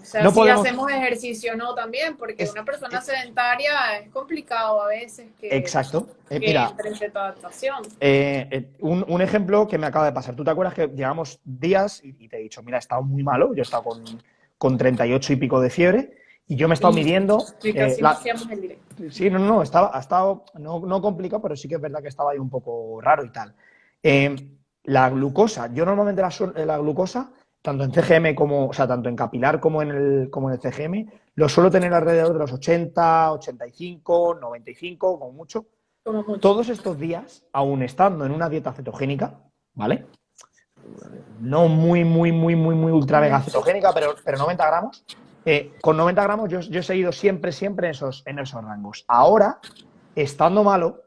O sea, No si podemos, hacemos ejercicio o no también, porque es, una persona sedentaria es complicado a veces exacto. que Mira, entre en esta adaptación. un ejemplo que me acaba de pasar. ¿Tú te acuerdas que llevamos días y te he dicho, mira, he estado muy malo, yo he estado con 38 y pico de fiebre y yo me he estado Y midiendo que casi no hacíamos el directo. Sí, no, ha estado no complicado, pero sí que es verdad que estaba ahí un poco raro y tal. La glucosa, yo normalmente la glucosa, tanto en CGM como, o sea, tanto en capilar como en el CGM, lo suelo tener alrededor de los 80, 85, 95, como mucho. Como mucho. Todos estos días, aún estando en una dieta cetogénica, ¿vale? No muy, muy, muy, muy, muy ultra mega cetogénica, pero 90 gramos. Con 90 gramos yo he seguido siempre, siempre en esos rangos. Ahora, estando malo,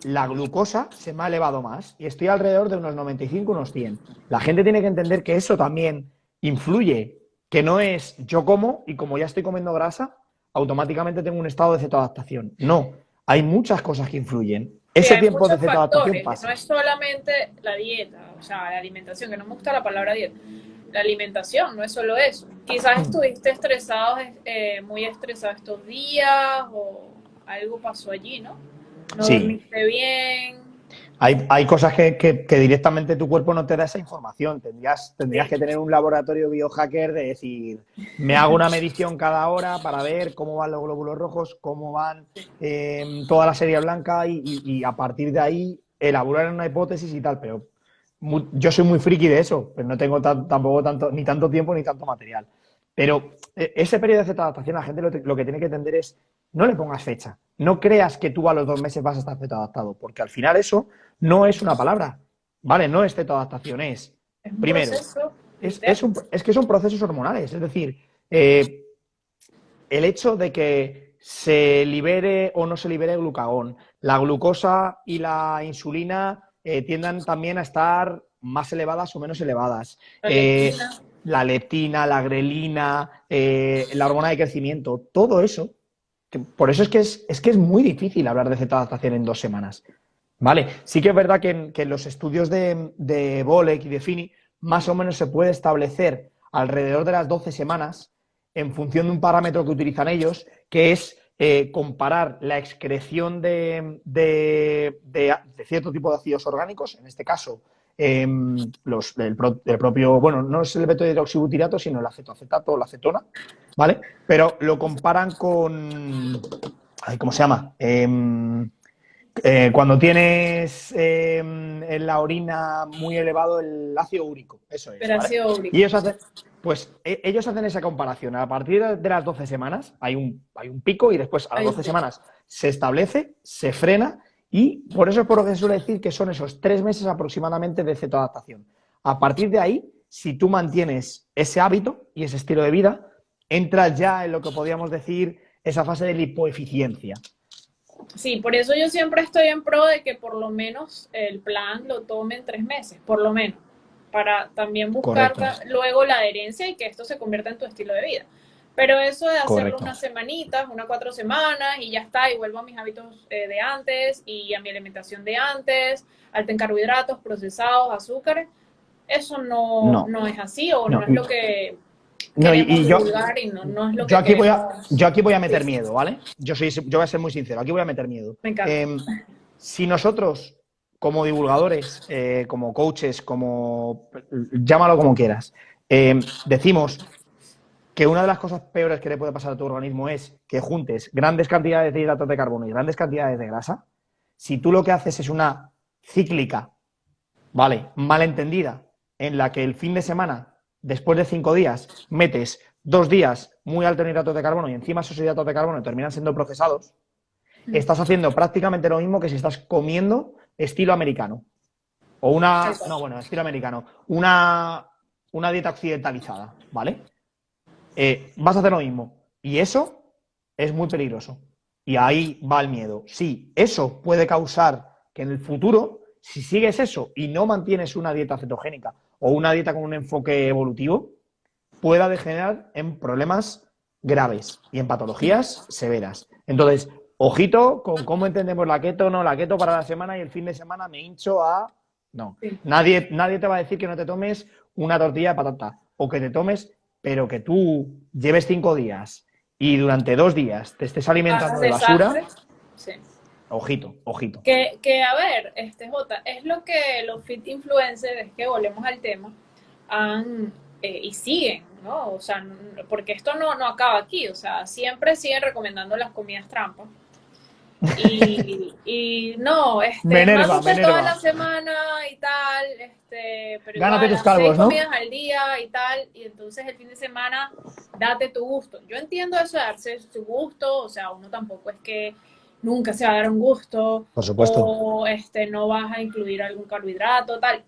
la glucosa se me ha elevado más y estoy alrededor de unos 95, unos 100. La gente tiene que entender que eso también influye, que no es yo como y como ya estoy comiendo grasa, automáticamente tengo un estado de cetoadaptación. No, hay muchas cosas que influyen. Sí, Ese hay tiempo de muchos cetoadaptación factores, no pasa. es solamente la dieta, o sea, la alimentación, que no me gusta la palabra dieta. La alimentación, no es solo eso. Quizás estuviste estresado, muy estresado estos días o algo pasó allí, ¿no? No Sí, dormiste bien. hay cosas que directamente tu cuerpo no te da esa información. Tendrías Sí. que tener un laboratorio biohacker de decir, me hago una medición cada hora para ver cómo van los glóbulos rojos, cómo van toda la serie blanca y a partir de ahí elaborar una hipótesis y tal. Pero yo soy muy friki de eso, pero no tengo tampoco ni tanto tiempo ni tanto material. Pero ese periodo de adaptación, la gente lo que tiene que entender es, no le pongas fecha. No creas que tú a los 2 meses vas a estar adaptado, porque al final eso no es una palabra, ¿vale? No es cetoadaptación, es, Es un primero, proceso es, es, interno. un- es que son procesos hormonales, es decir, el hecho de que se libere o no se libere glucagón, la glucosa y la insulina tiendan también a estar más elevadas o menos elevadas. La leptina. La leptina, la grelina, la hormona de crecimiento, todo eso. Por eso es que es muy difícil hablar de cetoadaptación en 2 semanas. Vale, sí que es verdad que en los estudios de Bolek y de Fini más o menos se puede establecer alrededor de las 12 semanas en función de un parámetro que utilizan ellos, que es comparar la excreción de cierto tipo de ácidos orgánicos, en este caso el propio, bueno, no es el beta-hidroxibutirato, sino el acetoacetato o la acetona, ¿vale? Pero lo comparan con, ay, ¿cómo se llama? Cuando tienes en la orina muy elevado el ácido úrico, eso es, Pero ¿vale? ácido Y úrico. ellos hacen esa comparación. A partir de las 12 semanas hay un pico y después a las Hay un 12 pico. semanas se establece, se frena y por eso es por lo que se suele decir que son esos 3 meses aproximadamente de cetoadaptación. A partir de ahí, si tú mantienes ese hábito y ese estilo de vida, entras ya en lo que podríamos decir esa fase de lipoeficiencia. Sí, por eso yo siempre estoy en pro de que por lo menos el plan lo tomen 3 meses, por lo menos, para también buscar Correcto, luego la adherencia y que esto se convierta en tu estilo de vida. Pero eso de hacerlo correcto. unas semanitas, unas 4 semanas y ya está, y vuelvo a mis hábitos de antes y a mi alimentación de antes, alta en carbohidratos, procesados, azúcares, eso no, No, no es así o no no. es lo que No, queremos yo, divulgar y no, no es lo yo que aquí voy a, queremos. yo aquí voy a Sí, meter miedo, ¿vale? Yo voy a ser muy sincero, aquí voy a meter miedo. me encanta. Si nosotros, como divulgadores, como coaches, llámalo como quieras, decimos que una de las cosas peores que le puede pasar a tu organismo es que juntes grandes cantidades de hidratos de carbono y grandes cantidades de grasa, si tú lo que haces es una cíclica, ¿vale? Malentendida, en la que el fin de semana, después de 5 días, metes 2 días muy alto en hidratos de carbono y encima esos hidratos de carbono terminan siendo procesados, estás haciendo prácticamente lo mismo que si estás comiendo estilo americano. O no, bueno, estilo americano. Una dieta occidentalizada, ¿vale? Vas a hacer lo mismo. Y eso es muy peligroso. Y ahí va el miedo. Sí, eso puede causar que en el futuro, si sigues eso y no mantienes una dieta cetogénica o una dieta con un enfoque evolutivo, pueda degenerar en problemas graves y en patologías severas. Entonces, ojito con cómo entendemos la keto, no, la keto para la semana y el fin de semana me hincho a... No, Sí. nadie te va a decir que no te tomes una tortilla de patata o que te tomes, pero que tú lleves 5 días y durante 2 días te estés Hagas alimentando de basura, desastre. Sí. ojito, ojito. A ver, Jota, es lo que los fit influencers, es que volvemos al tema, han y siguen, ¿no? O sea, porque esto no acaba aquí, o sea, siempre siguen recomendando las comidas trampas. Y no, Me enerva, me mátate toda enerva. la semana y tal, pero Gánate igual tus las seis calvos, ¿no? comidas al día y tal, y entonces el fin de semana date tu gusto. Yo entiendo eso de darse su gusto, o sea, uno tampoco es que nunca se va a dar un gusto, Por supuesto. o no vas a incluir algún carbohidrato, tal.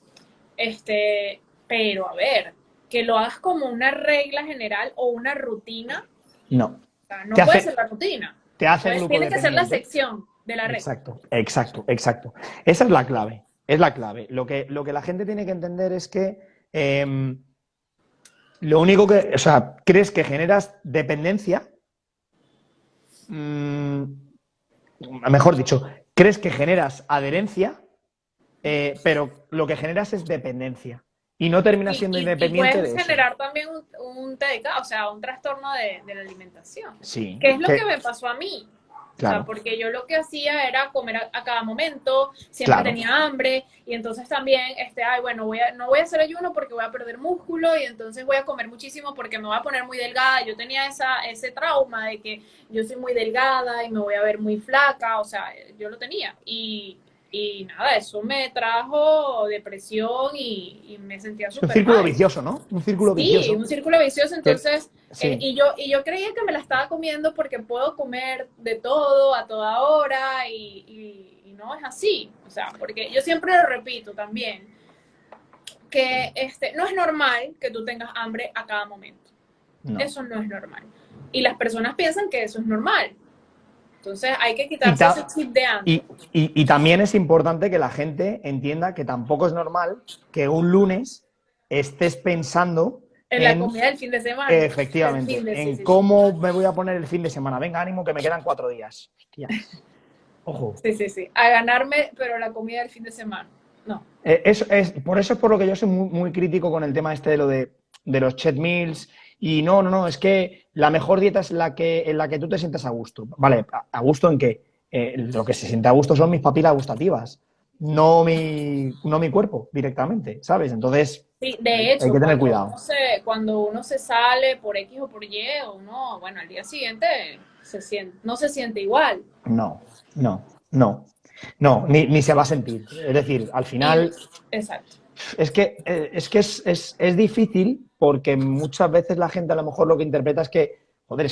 Pero a ver, que lo hagas como una regla general o una rutina, No. o sea, Te no puede ser hace, la rutina, te hace pues tiene que ser la glucodependiente. sección de la regla. Exacto, exacto, exacto. Esa es la clave, es la clave. Lo que la gente tiene que entender es que lo único que, o sea, crees que generas dependencia, mm, mejor dicho, crees que generas adherencia, pero lo que generas es dependencia y no terminas siendo Y independiente puedes de eso. generar también un TDK, o sea, un trastorno de la alimentación, Sí, que es lo que que, me pasó a mí. O sea, claro, porque yo lo que hacía era comer a cada momento, siempre claro. tenía hambre, y entonces también, ay, bueno, no voy a hacer ayuno porque voy a perder músculo, y entonces voy a comer muchísimo porque me voy a poner muy delgada. Yo tenía ese trauma de que yo soy muy delgada y me voy a ver muy flaca, o sea, yo lo tenía. Y nada, eso me trajo depresión y me sentía Es un súper círculo mal. vicioso, ¿no? Un círculo Sí, vicioso. un círculo vicioso, entonces, Sí, y yo creía que me la estaba comiendo porque puedo comer de todo a toda hora y no es así, o sea, porque yo siempre lo repito también, que no es normal que tú tengas hambre a cada momento, no. eso no es normal, y las personas piensan que eso es normal, entonces hay que Y, quitarse ese ta- chip de antes. y también es importante que la gente entienda que tampoco es normal que un lunes estés pensando En la en, comida del fin de semana, del fin efectivamente, de, sí, en sí, sí, cómo me voy a poner el fin de semana. Venga, ánimo, que me quedan 4 días. Hostias. Ojo. sí, sí, sí, a ganarme, pero la comida del fin de semana, no. Por eso es por lo que yo soy muy, muy crítico con el tema este de los cheat meals. Y no, es que la mejor dieta es en la que tú te sientas a gusto. Vale, ¿a gusto en qué? Lo que se siente a gusto son mis papilas gustativas, no mi cuerpo directamente, ¿sabes? Entonces, Sí, hay, de hay hecho, que tener cuidado. cuando uno se sale por X o por Y, o no, bueno, al día siguiente no se siente igual. No, no, no, no, ni se va a sentir. Es decir, al Y, final exacto. es difícil porque muchas veces la gente a lo mejor lo que interpreta es que, joder,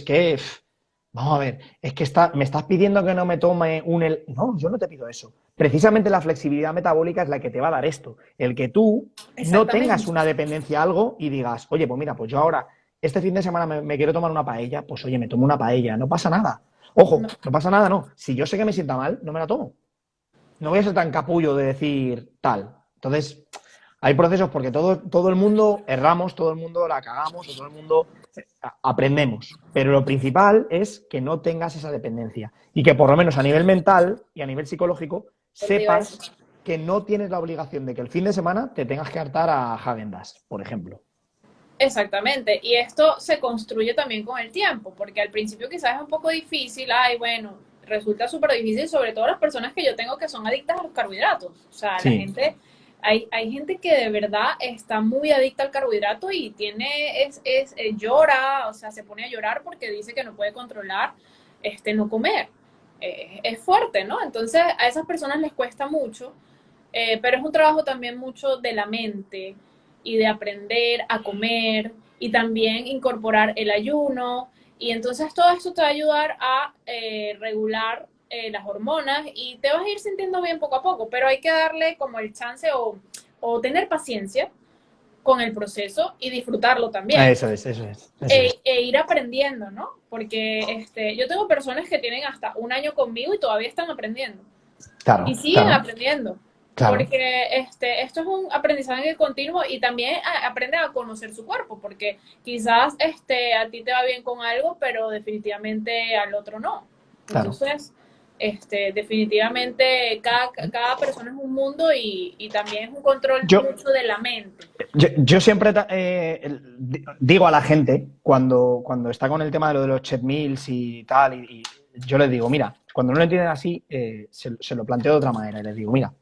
vamos a ver, es que me estás pidiendo que no me tome No, yo no te pido eso. Precisamente la flexibilidad metabólica es la que te va a dar esto. El que tú no tengas Exactamente. una dependencia a algo y digas, oye, pues mira, pues yo ahora, este fin de semana me quiero tomar una paella, pues oye, me tomo una paella, no pasa nada. No, Ojo, no pasa nada, no. Si yo sé que me sienta mal, no me la tomo. No voy a ser tan capullo de decir tal. Entonces, hay procesos porque todo el mundo erramos, todo el mundo la cagamos, o todo el mundo aprendemos. Pero lo principal es que no tengas esa dependencia y que por lo menos a nivel mental y a nivel psicológico eso te iba a decir. sepas que no tienes la obligación de que el fin de semana te tengas que hartar a Häagen-Dazs, por ejemplo. Exactamente. Y esto se construye también con el tiempo, porque al principio quizás es un poco difícil, ay, bueno, resulta súper difícil, sobre todo las personas que yo tengo que son adictas a los carbohidratos. O sea, la Sí, gente, hay gente que de verdad está muy adicta al carbohidrato y llora, o sea, se pone a llorar porque dice que no puede controlar no comer. Es fuerte, ¿no? Entonces a esas personas les cuesta mucho, pero es un trabajo también mucho de la mente y de aprender a comer y también incorporar el ayuno. Y entonces todo esto te va a ayudar a regular las hormonas y te vas a ir sintiendo bien poco a poco, pero hay que darle como el chance o tener paciencia con el proceso y disfrutarlo también. eso es, eso es, eso es. Ir aprendiendo, ¿no? Porque yo tengo personas que tienen hasta un año conmigo y todavía están aprendiendo. Y Claro, siguen claro. aprendiendo. Claro, porque esto es un aprendizaje continuo y también aprende a conocer su cuerpo, porque quizás a ti te va bien con algo, pero definitivamente al otro no. claro. Entonces, definitivamente cada persona es un mundo y también es un control Yo, mucho de la mente. yo siempre digo a la gente, cuando está con el tema de lo de los cheat meals y tal, y yo les digo, mira, cuando no lo entienden así, se lo planteo de otra manera. Y les digo, mira,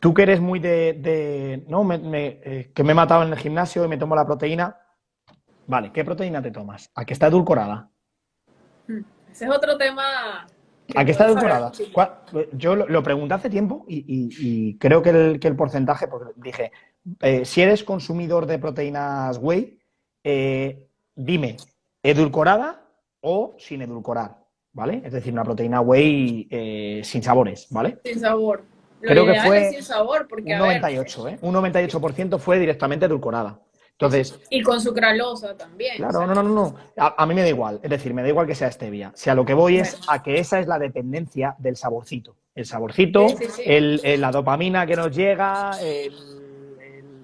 tú que eres muy no, que me he matado en el gimnasio y me tomo la proteína, vale, ¿qué proteína te tomas? ¿A que está edulcorada? Ese es otro tema que ¿A qué está podemos hablar edulcorada? muchísimo. Yo lo pregunté hace tiempo y creo que el porcentaje, porque dije, si eres consumidor de proteínas whey, dime, ¿edulcorada o sin edulcorar? ¿Vale? Es decir, una proteína whey sin sabores, ¿vale? Sin sabor. Lo Creo que ideal es fue sin sabor, porque un a ver, 98, ¿eh? Un 98% fue directamente edulcorada. sí, sí. Entonces, Y con sucralosa también, o claro, sea, no, no, no, no. A mí me da igual. Es decir, me da igual que sea stevia. Si a lo que voy bueno, es a que esa es la dependencia del saborcito. El sí, saborcito, sí, sí. la dopamina que nos llega,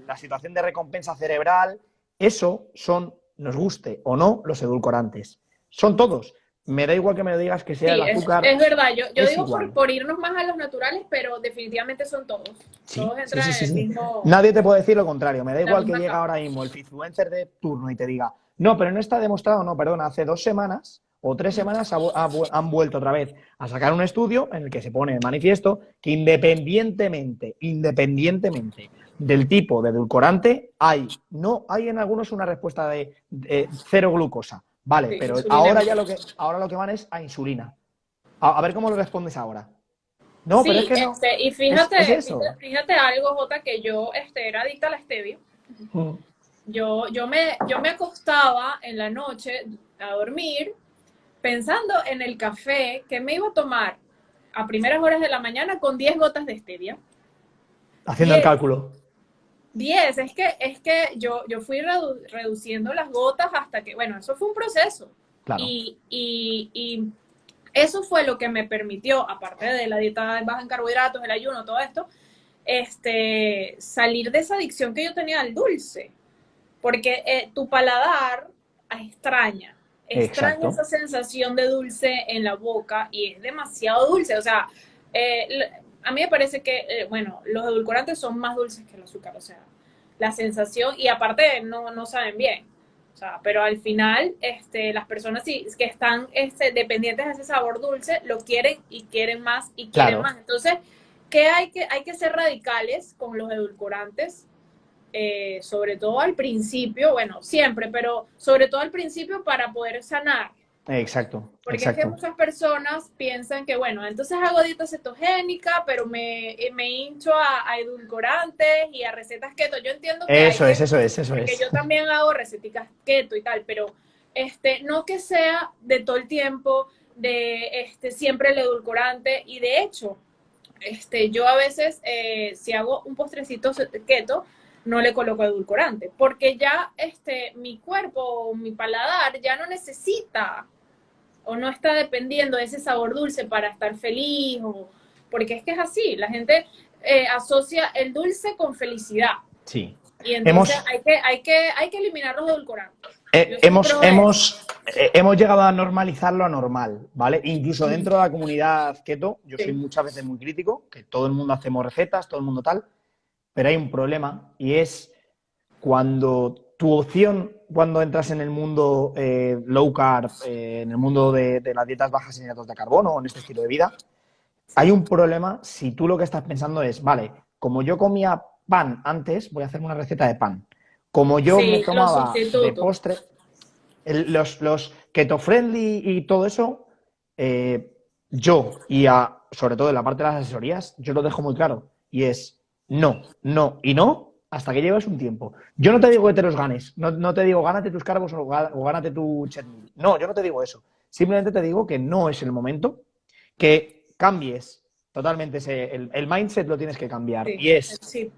la situación de recompensa cerebral, eso son, nos guste o no, los edulcorantes. Son todos. Me da igual que me lo digas que sea el Sí, azúcar, es verdad. Yo es digo igual. por irnos más a los naturales, pero definitivamente son todos. Sí, Todos sí, sí, entran en sí, el sí. mismo, Nadie te puede decir lo contrario. Me da la igual que misma llegue capa. ahora mismo el influencer de turno y te diga, no, pero no está demostrado, no, perdona, hace 2 semanas o 3 semanas han vuelto otra vez a sacar un estudio en el que se pone de manifiesto que independientemente del tipo de edulcorante, hay en algunos una respuesta de cero glucosa. Vale, Sí, pero insulina. ahora lo que van es a insulina. A ver cómo lo respondes ahora. No, pero es Sí, que no. y Es eso. fíjate algo, Jota, que yo era adicta a la stevia. Mm. Yo me acostaba en la noche a dormir pensando en el café que me iba a tomar a primeras horas de la mañana con 10 gotas de stevia. Haciendo el 10, cálculo. 10. Es que yo fui reduciendo las gotas hasta que, bueno, eso fue un proceso. Claro. Y eso fue lo que me permitió, aparte de la dieta baja en carbohidratos, el ayuno, todo esto, salir de esa adicción que yo tenía al dulce. Porque tu paladar extraña esa Exacto. sensación de dulce en la boca y es demasiado dulce. O sea, a mí me parece que, bueno, los edulcorantes son más dulces que el azúcar, o sea, la sensación, y aparte no saben bien. O sea, pero al final, las personas sí, que están dependientes de ese sabor dulce, lo quieren y quieren más y quieren Claro. más. Entonces, ¿qué hay que ser radicales con los edulcorantes? Sobre todo al principio, bueno, siempre, pero sobre todo al principio para poder sanar. Exacto. Porque es que Exacto. muchas personas piensan que, bueno, entonces hago dieta cetogénica, pero me hincho a edulcorantes y a recetas keto. Yo entiendo que hay Eso es, que, eso es, eso porque es. yo también hago receticas keto y tal, pero no que sea de todo el tiempo, de siempre el edulcorante. Y de hecho, yo a veces, si hago un postrecito keto, no le coloco edulcorante, porque ya mi cuerpo, mi paladar ya no necesita o no está dependiendo de ese sabor dulce para estar feliz, porque es que es así, la gente asocia el dulce con felicidad Sí. y entonces Hemos, hay que eliminar los edulcorantes. Yo soy hemos, pro de eso. hemos, hemos llegado a normalizar lo anormal, ¿vale? Incluso dentro de la comunidad keto, yo soy Sí, muchas veces muy crítico, que todo el mundo hacemos recetas, todo el mundo tal, pero hay un problema y es cuando tu opción, cuando entras en el mundo low carb, en el mundo de las dietas bajas en hidratos de carbono o en este estilo de vida, hay sí. un problema si tú lo que estás pensando es, vale, como yo comía pan antes, voy a hacerme una receta de pan. Como yo me Sí, los tomaba de sustitutos. postre, los keto friendly y todo eso, eh, sobre todo en la parte de las asesorías, yo lo dejo muy claro. Y es no, no y no hasta que lleves un tiempo. Yo no te digo que te los ganes, no te digo gánate tus cargos o gánate tu cheat meal. No, yo no te digo eso. Simplemente te digo que no es el momento, que cambies totalmente el mindset lo tienes que cambiar. Sí, Y sí.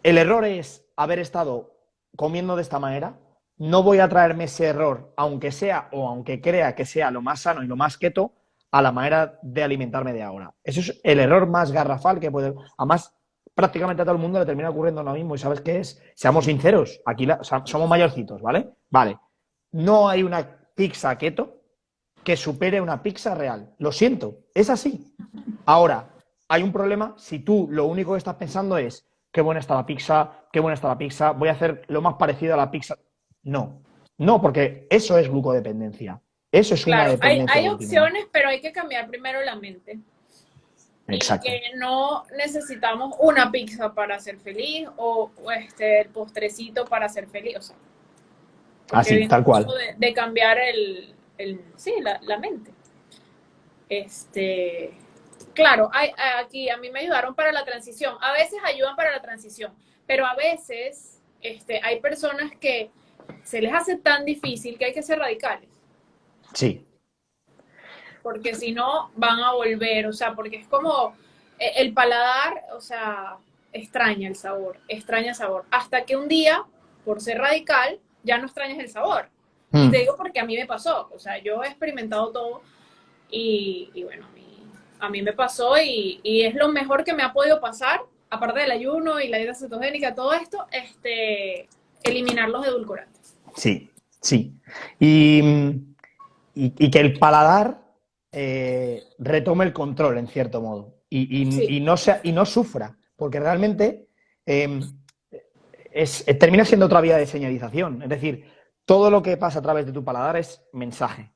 el error es haber estado comiendo de esta manera. No voy a traerme ese error, aunque sea o aunque crea que sea lo más sano y lo más keto, a la manera de alimentarme de ahora. Eso es el error más garrafal que puede. Además, prácticamente a todo el mundo le termina ocurriendo lo mismo. ¿Y sabes qué es? Seamos sinceros, aquí o sea, somos mayorcitos, ¿vale? Vale. No hay una pizza keto que supere una pizza real. Lo siento, es así. Ahora, hay un problema si tú lo único que estás pensando es qué buena está la pizza, qué buena está la pizza, voy a hacer lo más parecido a la pizza. No, no, porque eso es glucodependencia. Eso es una Claro, dependencia hay de última. opciones, pero hay que cambiar primero la mente. Y Exacto. que no necesitamos una pizza para ser feliz o el postrecito para ser feliz. O sea, porque Así, viene tal mucho cual. de cambiar sí, la mente. Claro, aquí a mí me ayudaron para la transición. A veces ayudan para la transición, pero a veces hay personas que se les hace tan difícil que hay que ser radicales. Sí, Porque si no van a volver, o sea, porque es como el paladar, o sea, extraña el sabor, hasta que un día, por ser radical, ya no extrañas el sabor. Y te mm, digo porque a mí me pasó, o sea, yo he experimentado todo y bueno, a mí me pasó y es lo mejor que me ha podido pasar, aparte del ayuno y la dieta cetogénica, todo esto, eliminar los edulcorantes. sí, sí. Y que el paladar retome el control, en cierto modo, Sí, y no sufra, porque realmente eh, termina siendo otra vía de señalización. Es decir, todo lo que pasa a través de tu paladar es mensaje,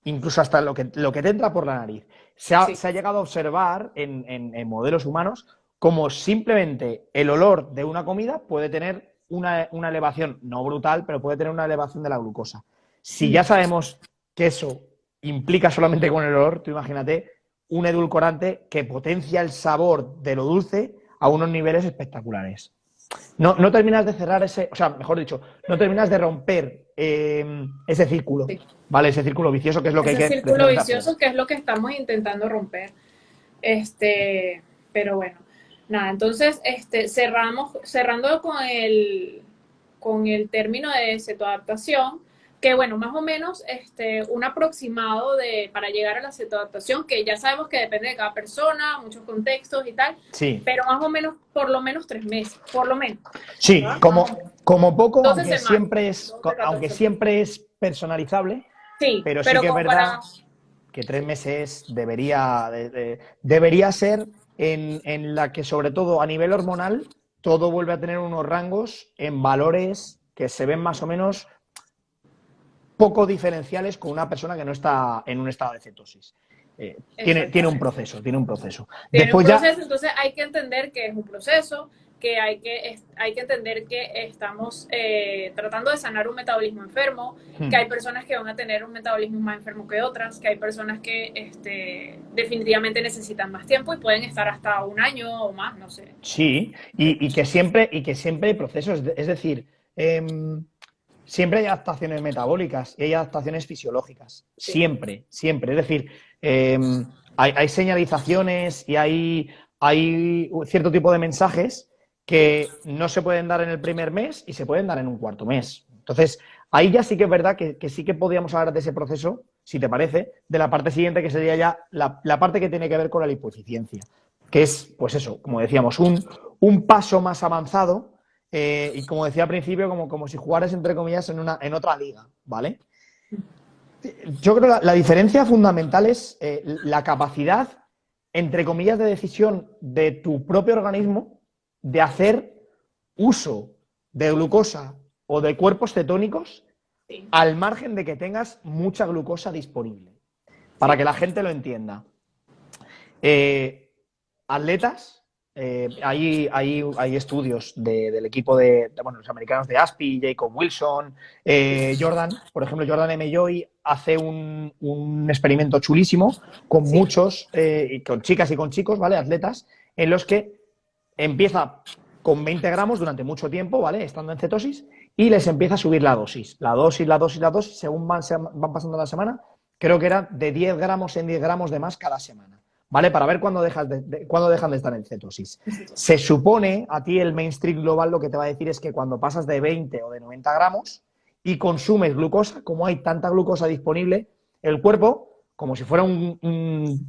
incluso hasta lo que te entra por la nariz. sí, Se ha llegado a observar en modelos humanos como simplemente el olor de una comida puede tener una elevación, no brutal, pero puede tener una elevación de la glucosa. Si ya sabemos que eso implica solamente con el olor, tú imagínate un edulcorante que potencia el sabor de lo dulce a unos niveles espectaculares. No, no terminas de cerrar ese, o sea, mejor dicho, no terminas de romper ese círculo, sí. ¿vale? Ese círculo vicioso que es lo que hay Ese que círculo precisamente hacer. vicioso que es lo que estamos intentando romper. Este, pero bueno, nada, entonces cerrando con el término de cetoadaptación, que bueno, más o menos un aproximado para llegar a la cetoadaptación, que ya sabemos que depende de cada persona, muchos contextos y tal, Sí, pero más o menos, por lo menos 3 meses, por lo menos, sí, ¿verdad? como poco, 12 semanas, 12, aunque 14 semanas. siempre es personalizable, Sí, pero sí pero que es como verdad para, que 3 meses debería ser en la que, sobre todo a nivel hormonal, todo vuelve a tener unos rangos en valores que se ven más o menos poco diferenciales con una persona que no está en un estado de cetosis. Tiene un exactamente. proceso, tiene un proceso. Tiene un Después ya, proceso, entonces hay que entender que es un proceso, que hay que entender que estamos tratando de sanar un metabolismo enfermo, que hay personas que van a tener un metabolismo más enfermo que otras, que hay personas que definitivamente necesitan más tiempo y pueden estar hasta un año o más, no sé. sí, y que siempre hay procesos, es decir, siempre hay adaptaciones metabólicas y hay adaptaciones fisiológicas, Sí, siempre, siempre. Es decir, hay señalizaciones y hay cierto tipo de mensajes que no se pueden dar en el primer mes y se pueden dar en un cuarto mes. Entonces, ahí ya sí que es verdad que sí que podríamos hablar de ese proceso, si te parece, de la parte siguiente, que sería ya la parte que tiene que ver con la lipoeficiencia, que es, pues eso, como decíamos, un paso más avanzado y como decía al principio, como si jugaras, entre comillas, en otra liga, ¿vale? Yo creo que la diferencia fundamental es la capacidad, entre comillas, de decisión de tu propio organismo de hacer uso de glucosa o de cuerpos cetónicos sí, al margen de que tengas mucha glucosa disponible. Para sí, que la gente lo entienda. Eh, Atletas, hay estudios del equipo bueno, los americanos de Aspi, Jacob Wilson, Jordan, por ejemplo, Jordan M. Joy hace un experimento chulísimo con sí, muchos, con chicas y con chicos, ¿vale? Atletas, en los que empieza con 20 gramos durante mucho tiempo, ¿vale? Estando en cetosis, y les empieza a subir la dosis. La dosis, la dosis, la dosis, según van pasando la semana, creo que era de 10 gramos en 10 gramos de más cada semana. ¿Vale? Para ver cuándo cuándo dejan de estar en cetosis. Se supone, a ti el mainstream global lo que te va a decir es que cuando pasas de 20 o de 90 gramos y consumes glucosa, como hay tanta glucosa disponible, el cuerpo, como si fuera un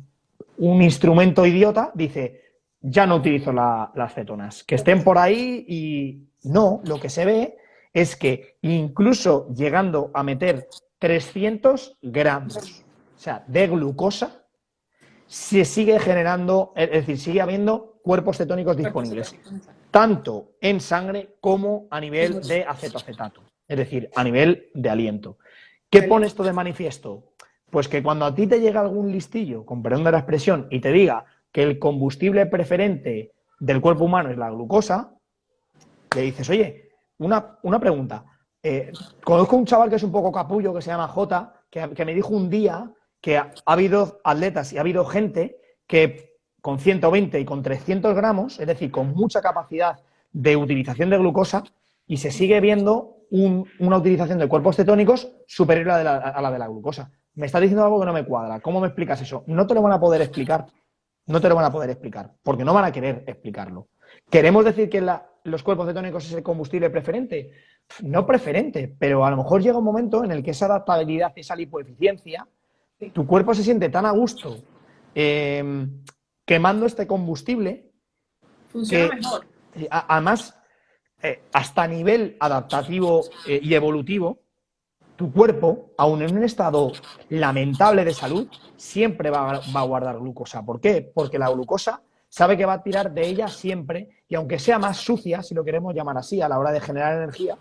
instrumento idiota, dice, ya no utilizo las cetonas. Que estén por ahí y no, lo que se ve es que incluso llegando a meter 300 gramos, o sea, de glucosa, se sigue generando, es decir, sigue habiendo cuerpos cetónicos disponibles, tanto en sangre como a nivel de acetoacetato, es decir, a nivel de aliento. ¿Qué pone esto de manifiesto? Pues que cuando a ti te llega algún listillo, con perdón de la expresión, y te diga que el combustible preferente del cuerpo humano es la glucosa, le dices, oye, una pregunta. Conozco un chaval que es un poco capullo, que se llama Jota, que me dijo un día que ha habido atletas y ha habido gente que con 120 y con 300 gramos, es decir, con mucha capacidad de utilización de glucosa, y se sigue viendo una utilización de cuerpos cetónicos superior a la de la glucosa. Me estás diciendo algo que no me cuadra. ¿Cómo me explicas eso? No te lo van a poder explicar. No te lo van a poder explicar, porque no van a querer explicarlo. ¿Queremos decir que los cuerpos cetónicos es el combustible preferente? No preferente, pero a lo mejor llega un momento en el que esa adaptabilidad, esa lipoeficiencia, tu cuerpo se siente tan a gusto quemando este combustible Funciona que, mejor. además, hasta a nivel adaptativo y evolutivo, tu cuerpo, aun en un estado lamentable de salud, siempre va a guardar glucosa. ¿Por qué? Porque la glucosa sabe que va a tirar de ella siempre, y aunque sea más sucia, si lo queremos llamar así, a la hora de generar energía,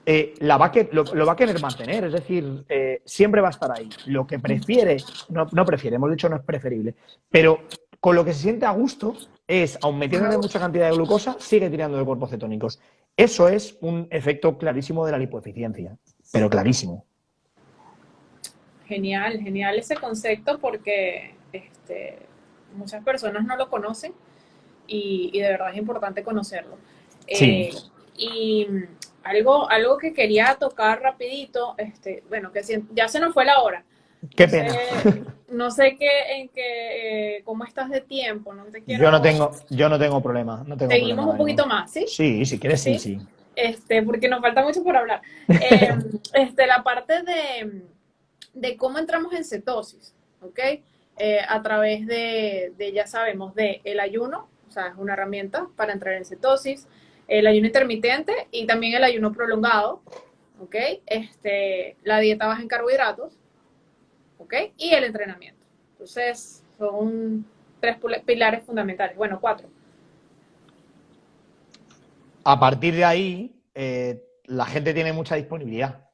lo va a querer mantener, es decir, siempre va a estar ahí. Lo que prefiere, no prefiere, hemos dicho no es preferible, pero con lo que se siente a gusto es, aun metiéndole mucha cantidad de glucosa, sigue tirando de cuerpos cetónicos. Eso es un efecto clarísimo de la lipoeficiencia, pero clarísimo. Genial, genial ese concepto porque muchas personas no lo conocen y de verdad es importante conocerlo. Sí. Y algo que quería tocar rapidito, bueno, que ya se nos fue la hora. Qué pena. No sé cómo estás de tiempo, no te quiero... Yo no tengo problema. No tengo Seguimos problema un poquito más, ¿sí? Sí, si quieres, sí, sí. Porque nos falta mucho por hablar. La parte de cómo entramos en cetosis, ¿ok? A través ya sabemos, el ayuno, o sea, es una herramienta para entrar en cetosis, el ayuno intermitente y también el ayuno prolongado, ¿ok? La dieta baja en carbohidratos, ¿ok? Y el entrenamiento. Entonces, son 3 pilares fundamentales, bueno, 4. A partir de ahí, la gente tiene mucha disponibilidad.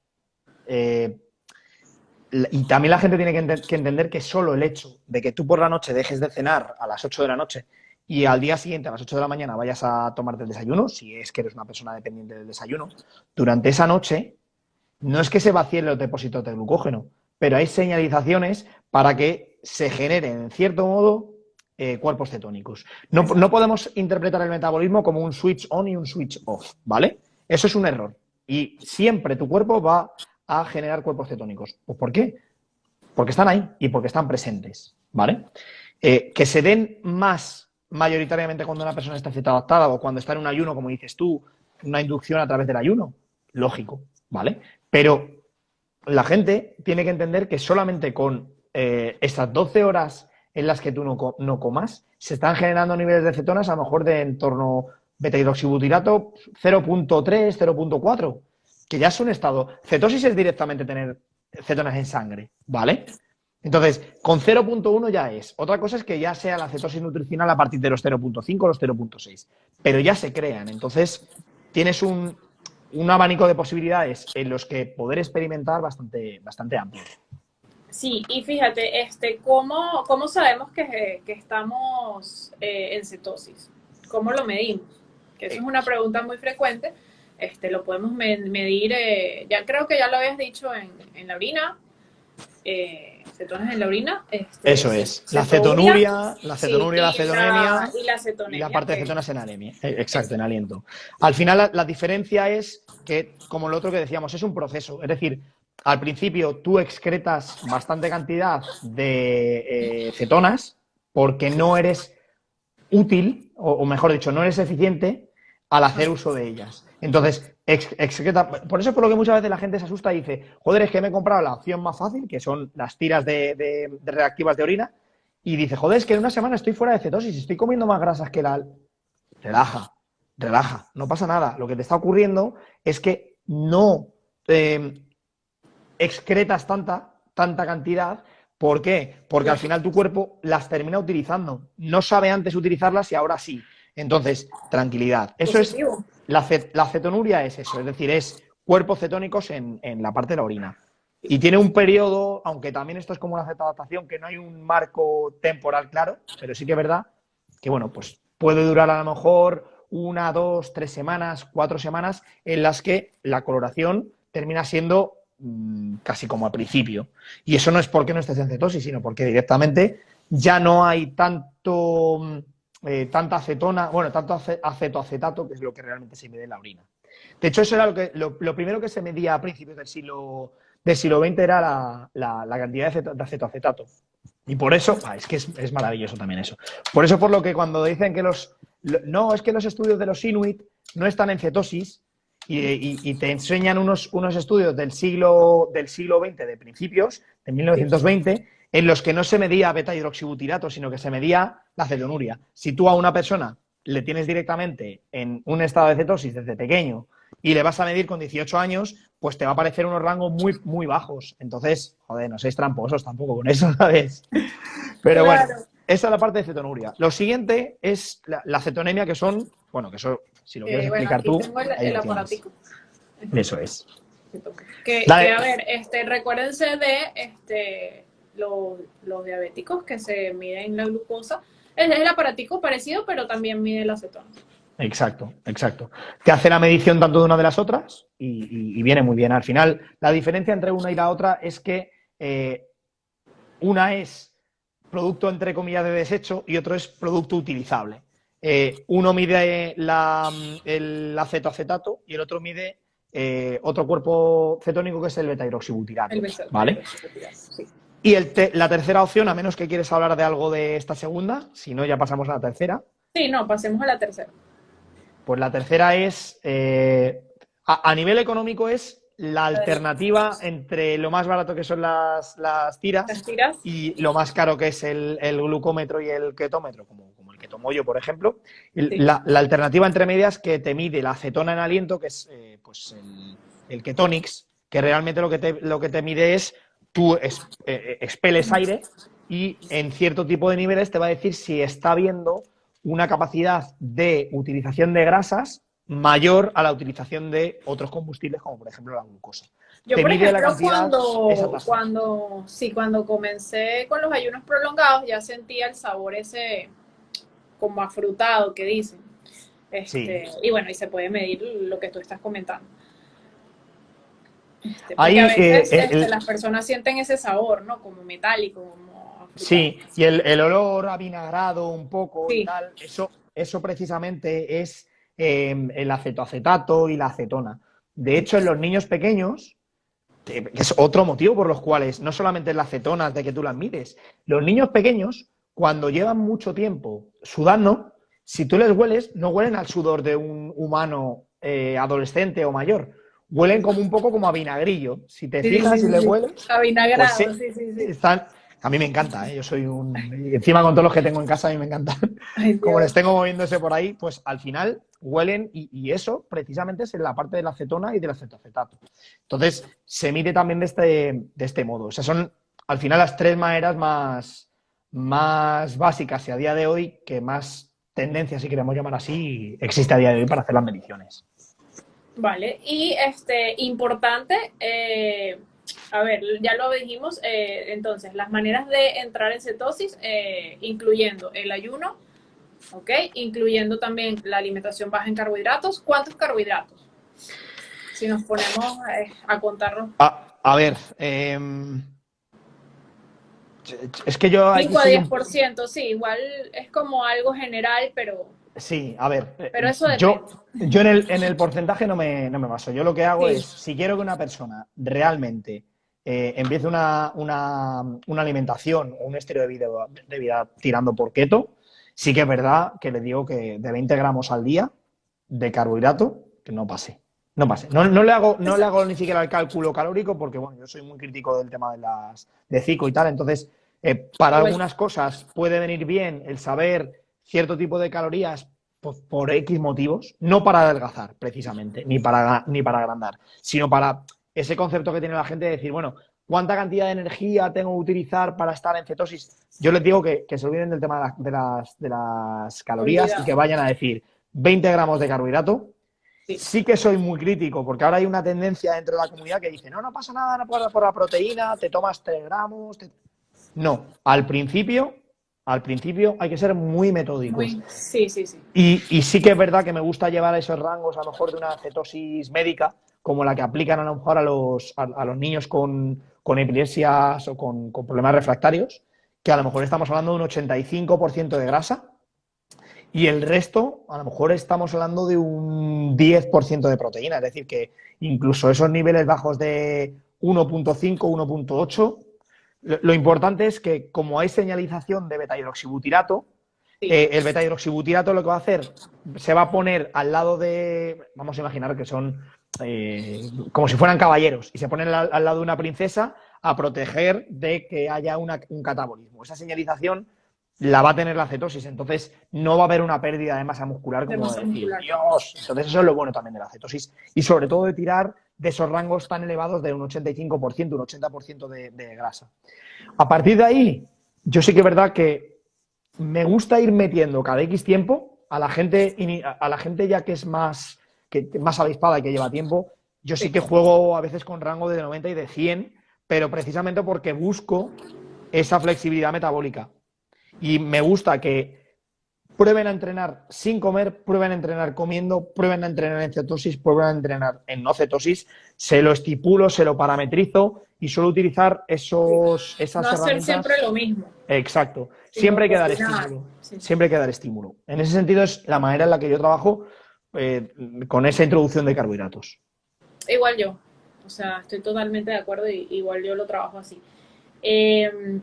Y también la gente tiene que entender que solo el hecho de que tú por la noche dejes de cenar a las 8 de la noche y al día siguiente a las 8 de la mañana vayas a tomarte el desayuno, si es que eres una persona dependiente del desayuno, durante esa noche no es que se vacíen los depósitos de glucógeno, pero hay señalizaciones para que se generen, en cierto modo, cuerpos cetónicos. No podemos interpretar el metabolismo como un switch on y un switch off, ¿vale? Eso es un error. Y siempre tu cuerpo va a generar cuerpos cetónicos. ¿Pues por qué? Porque están ahí y porque están presentes, ¿vale? Que se den más mayoritariamente cuando una persona está cetoadaptada o cuando está en un ayuno, como dices tú, una inducción a través del ayuno, lógico, ¿vale? Pero la gente tiene que entender que solamente con estas 12 horas en las que tú no comas, se están generando niveles de cetonas a lo mejor de en torno beta-hidroxibutirato 0.3, 0.4, que ya es un estado. Cetosis es directamente tener cetonas en sangre, ¿vale? Entonces, con 0.1 ya es. Otra cosa es que ya sea la cetosis nutricional a partir de los 0.5 o los 0.6, pero ya se crean. Entonces, tienes un abanico de posibilidades en los que poder experimentar bastante amplio. Sí, y fíjate, ¿cómo sabemos que estamos en cetosis? ¿Cómo lo medimos? Que eso es una pregunta muy frecuente. Lo podemos medir, ya creo que ya lo habías dicho en la orina, cetonas en la orina. Eso es, la cetonuria, la cetonemia y la cetonemia, y la parte de cetonas en anemia. Exacto, en aliento. Al final la diferencia es que, como lo otro que decíamos, es un proceso. Es decir, al principio tú excretas bastante cantidad de cetonas porque no eres útil, o mejor dicho, no eres eficiente al hacer uso de ellas. Entonces, excreta. Por eso es por lo que muchas veces la gente se asusta y dice, joder, es que me he comprado la opción más fácil, que son las tiras de reactivas de orina, y dice, joder, es que en una semana estoy fuera de cetosis, estoy comiendo más grasas que la... Relaja, relaja, no pasa nada. Lo que te está ocurriendo es que no excretas tanta cantidad. ¿Por qué? Porque al final tu cuerpo las termina utilizando. No sabe antes utilizarlas y ahora sí. Entonces, tranquilidad. Eso es, Positivo. la cetonuria es eso, es decir, es cuerpos cetónicos en la parte de la orina. Y tiene un periodo, aunque también esto es como una cetoadaptación, que no hay un marco temporal claro, pero sí que es verdad que, bueno, pues puede durar a lo mejor 1, 2, 3 semanas, 4 semanas, en las que la coloración termina siendo casi como al principio. Y eso no es porque no estés en cetosis, sino porque directamente ya no hay tanta acetona, bueno, tanto acetoacetato, que es lo que realmente se mide en la orina. De hecho, eso era lo primero que se medía a principios del siglo XX, era la cantidad de acetoacetato. Y por eso, es que es maravilloso también eso. Por eso, por lo que cuando dicen que no, es que los estudios de los Inuit no están en cetosis y te enseñan unos estudios del siglo XX, de principios, de 1920, en los que no se medía beta-hidroxibutirato, sino que se medía la cetonuria. Si tú a una persona le tienes directamente en un estado de cetosis desde pequeño y le vas a medir con 18 años, pues te va a parecer unos rangos muy, muy bajos. Entonces, joder, no seáis tramposos tampoco con eso, ¿sabes? Pero bueno, Claro. esa es la parte de cetonuria. Lo siguiente es la cetonemia, que son, bueno, que eso, si lo quieres Bueno, explicar aquí tú, tengo ahí el lo tienes. aparatico. Eso es. Que Dale. a ver, recuérdense de los diabéticos que se miden la glucosa. Es el aparatico parecido, pero también mide la acetona. Exacto, exacto. Te hace la medición tanto de una de las otras y viene muy bien. Al final, la diferencia entre una y la otra es que una es producto, entre comillas, de desecho y otro es producto utilizable. Uno mide el acetoacetato y el otro mide otro cuerpo cetónico, que es el beta-hidroxibutirato, ¿vale? Sí. Y la tercera opción, a menos que quieres hablar de algo de esta segunda, si no, ya pasamos a la tercera. Sí, no, pasemos a la tercera. Pues la tercera es, a nivel económico, es la alternativa entre lo más barato que son las Las tiras tiras. y lo más caro que es el glucómetro y el ketómetro, como el que tomo yo, por ejemplo. Sí. La alternativa entre medias, que te mide la acetona en aliento, que es pues el Ketonix, que realmente lo que te mide es tú expeles aire y en cierto tipo de niveles te va a decir si está habiendo una capacidad de utilización de grasas mayor a la utilización de otros combustibles, como por ejemplo la glucosa. Yo, Te por mide la ejemplo, cantidad, esa tasa. cuando comencé con los ayunos prolongados, ya sentía el sabor ese como afrutado que dicen. Sí. Y bueno, y se puede medir lo que tú estás comentando. Porque a Ahí, veces las personas sienten ese sabor, ¿no? Como metálico, como afrutado. sí, y el olor avinagrado un poco y Sí, tal, eso precisamente es el acetoacetato y la acetona. De hecho, en los niños pequeños, que es otro motivo por los cuales no solamente es la acetona de que tú las mides, los niños pequeños, cuando llevan mucho tiempo sudando, si tú les hueles, no huelen al sudor de un humano adolescente o mayor, huelen como un poco como a vinagrillo. Si te sí, fijas sí, y sí, les sí. hueles, pues Avinagrado, sí, sí, sí, sí. están... A mí me encanta, ¿eh? Yo soy un... Y encima con todos los que tengo en casa, a mí me encanta. Ay, Como les Dios. tengo moviéndose por ahí, pues al final huelen y eso precisamente es en la parte de la acetona y del acetoacetato. Entonces, se mide también de este modo. O sea, son al final las tres maneras más básicas y a día de hoy que más tendencia, si queremos llamar así, existe a día de hoy para hacer las mediciones. Vale, y importante, a ver, ya lo dijimos, entonces, las maneras de entrar en cetosis, incluyendo el ayuno, ¿ok? Incluyendo también la alimentación baja en carbohidratos. ¿Cuántos carbohidratos? Si nos ponemos a contarlos. A ver, es que yo aquí 5 a soy diez un... por ciento, sí, igual es como algo general, Sí, a ver, pero eso yo, depende. yo en el porcentaje no me baso. Yo lo que hago Sí, es, si quiero que una persona realmente empiece una alimentación o un estilo de vida tirando por keto, sí que es verdad que le digo que de 20 gramos al día de carbohidrato, que no pase. No pase. No le hago ni siquiera el cálculo calórico porque, bueno, yo soy muy crítico del tema de CICO y tal, entonces Para Igual. algunas cosas puede venir bien el saber cierto tipo de calorías por X motivos, no para adelgazar precisamente, ni para agrandar, sino para ese concepto que tiene la gente de decir, bueno, ¿cuánta cantidad de energía tengo que utilizar para estar en cetosis? Yo les digo que se olviden del tema de las calorías y que Olvidado. vayan a decir 20 gramos de carbohidrato. Sí. Sí que soy muy crítico, porque ahora hay una tendencia dentro de la comunidad que dice, no, no pasa nada, no por la proteína, te tomas 3 gramos. No, al principio hay que ser muy metódicos. Sí, sí, sí. Y sí que es verdad que me gusta llevar esos rangos a lo mejor de una cetosis médica, como la que aplican a lo mejor a los niños con epilepsias o con problemas refractarios, que a lo mejor estamos hablando de un 85% de grasa y el resto, a lo mejor estamos hablando de un 10% de proteína. Es decir, que incluso esos niveles bajos de 1.5, 1.8, lo importante es que como hay señalización de beta-hidroxibutirato, Sí. el beta-hidroxibutirato lo que va a hacer, se va a poner al lado de, vamos a imaginar que son como si fueran caballeros, y se ponen al lado de una princesa a proteger de que haya un catabolismo. Esa señalización la va a tener la cetosis, entonces no va a haber una pérdida de masa muscular De como masa de decir, muscular. Dios, entonces eso es lo bueno también de la cetosis y sobre todo de tirar de esos rangos tan elevados de un 85%, un 80% de grasa. A partir de ahí, yo sí que es verdad que me gusta ir metiendo cada X tiempo a la gente ya que es más avispada y que lleva tiempo. Yo sí Sí. que juego a veces con rango de 90 y de 100, pero precisamente porque busco esa flexibilidad metabólica. Y me gusta que prueben a entrenar sin comer, prueben a entrenar comiendo, prueben a entrenar en cetosis, prueben a entrenar en no cetosis, se lo estipulo, se lo parametrizo y suelo utilizar Sí. No esas hacer siempre herramientas. lo mismo, Exacto. sino Siempre hay que dar combinar. estímulo. Sí. Siempre hay que dar estímulo. En ese sentido es la manera en la que yo trabajo eh, con esa introducción de carbohidratos. Igual yo, o sea, estoy totalmente de acuerdo y igual yo lo trabajo así.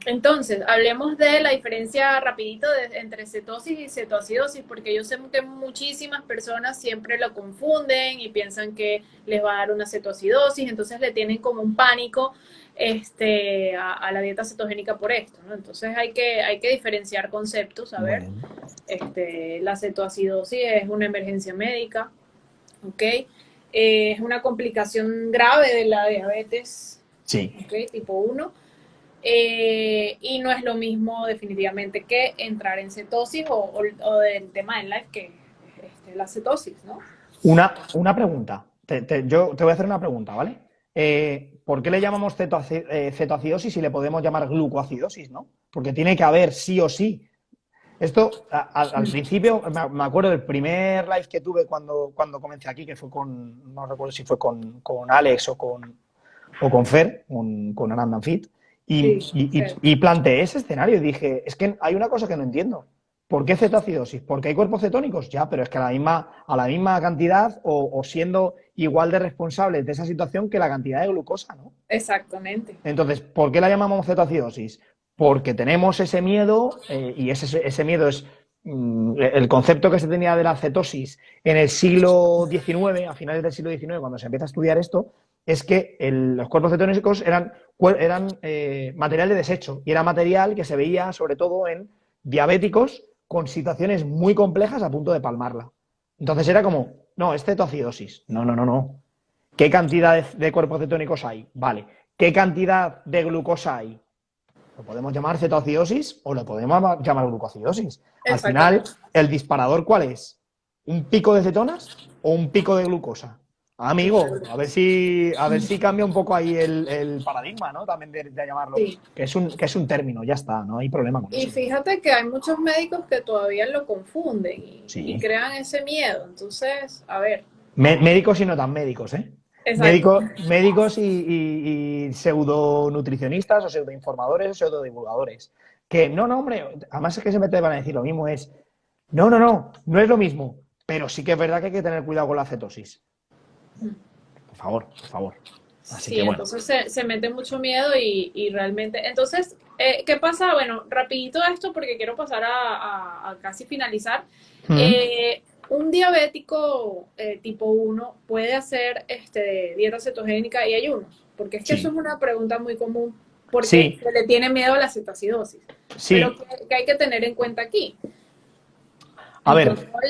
Entonces, hablemos de la diferencia rapidito entre cetosis y cetoacidosis, porque yo sé que muchísimas personas siempre lo confunden y piensan que les va a dar una cetoacidosis, entonces le tienen como un pánico a la dieta cetogénica por esto, ¿no? Entonces hay que diferenciar conceptos, a Muy ver, bien. la cetoacidosis es una emergencia médica, ¿ok? Es una complicación grave de la diabetes, Sí. ¿ok? Tipo 1. Y no es lo mismo definitivamente que entrar en cetosis o del tema del life que la cetosis, ¿no? Una pregunta. Yo te voy a hacer una pregunta, ¿vale? ¿Por qué le llamamos cetoacidosis y le podemos llamar glucoacidosis, ¿no? Porque tiene que haber sí o sí. Esto, al principio, me acuerdo del primer live que tuve cuando comencé aquí, que fue no recuerdo si fue con Alex o con Fer, con Anandan Fit, Sí, y planteé ese escenario y dije, es que hay una cosa que no entiendo. ¿Por qué cetoacidosis? ¿Porque hay cuerpos cetónicos? Ya, pero es que a la misma cantidad o siendo igual de responsables de esa situación que la cantidad de glucosa, ¿no? exactamente. Entonces, ¿por qué la llamamos cetoacidosis? Porque tenemos ese miedo y ese miedo es el concepto que se tenía de la cetosis en el siglo XIX, a finales del siglo XIX, cuando se empieza a estudiar esto, es que los cuerpos cetónicos eran material de desecho y era material que se veía sobre todo en diabéticos con situaciones muy complejas a punto de palmarla. Entonces era como, no, es cetoacidosis. No, no, no, no. ¿Qué cantidad de cuerpos cetónicos hay? Vale. ¿Qué cantidad de glucosa hay? Lo podemos llamar cetoacidosis o lo podemos llamar glucocidosis. Al final, Exactamente. ¿el disparador cuál es? ¿Un pico de cetonas o un pico de glucosa? Amigo, a ver si cambia un poco ahí el paradigma, ¿no? También de llamarlo. Sí. Que es un término, ya está, no hay problema con Y eso. fíjate que hay muchos médicos que todavía lo confunden y Sí. crean ese miedo. Entonces, a ver, Médicos y no tan médicos, ¿eh? exacto. Médicos y pseudonutricionistas o pseudoinformadores o pseudodivulgadores. Que no, no, hombre, además es que siempre te van a decir lo mismo, no, no, no, no es lo mismo, pero sí que es verdad que hay que tener cuidado con la cetosis. Por favor, por favor. Así Sí, que bueno. entonces se mete mucho miedo y realmente. Entonces, ¿qué pasa? Bueno, rapidito esto porque quiero pasar a casi finalizar. Mm. Eh, un diabético tipo 1 puede hacer dieta cetogénica y ayunos, porque es que eso Sí. es una pregunta muy común. porque Sí, se le tiene miedo a la cetoacidosis. Pero sí. ¿qué hay que tener en cuenta aquí? A El ver, control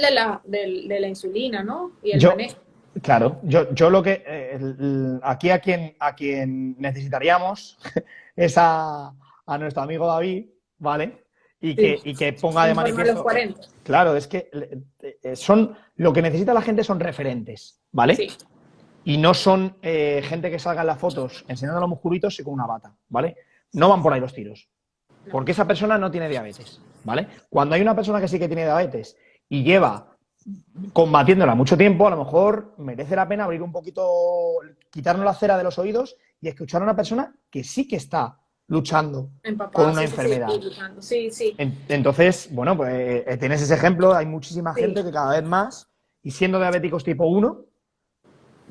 de la insulina, ¿no? Y el yo, manejo. claro, yo lo que aquí a quien necesitaríamos es a nuestro amigo David, ¿vale? Y Sí, que ponga de en torno a los manifiesto. 40. Claro, es que son lo que necesita la gente son referentes, ¿vale? Sí, Y no son gente que salga en las fotos enseñando los musculitos y con una bata, ¿vale? No sí, van por ahí los tiros. no. Porque esa persona no tiene diabetes, ¿vale? Cuando hay una persona que sí que tiene diabetes y lleva combatiéndola mucho tiempo, a lo mejor merece la pena abrir un poquito, quitarnos la cera de los oídos y escuchar a una persona que sí que está luchando con Empapado, una sí, sí, sí, enfermedad. luchando. Sí, sí, Entonces, bueno, pues tienes ese ejemplo, hay muchísima sí. gente que cada vez más, y siendo diabéticos tipo uno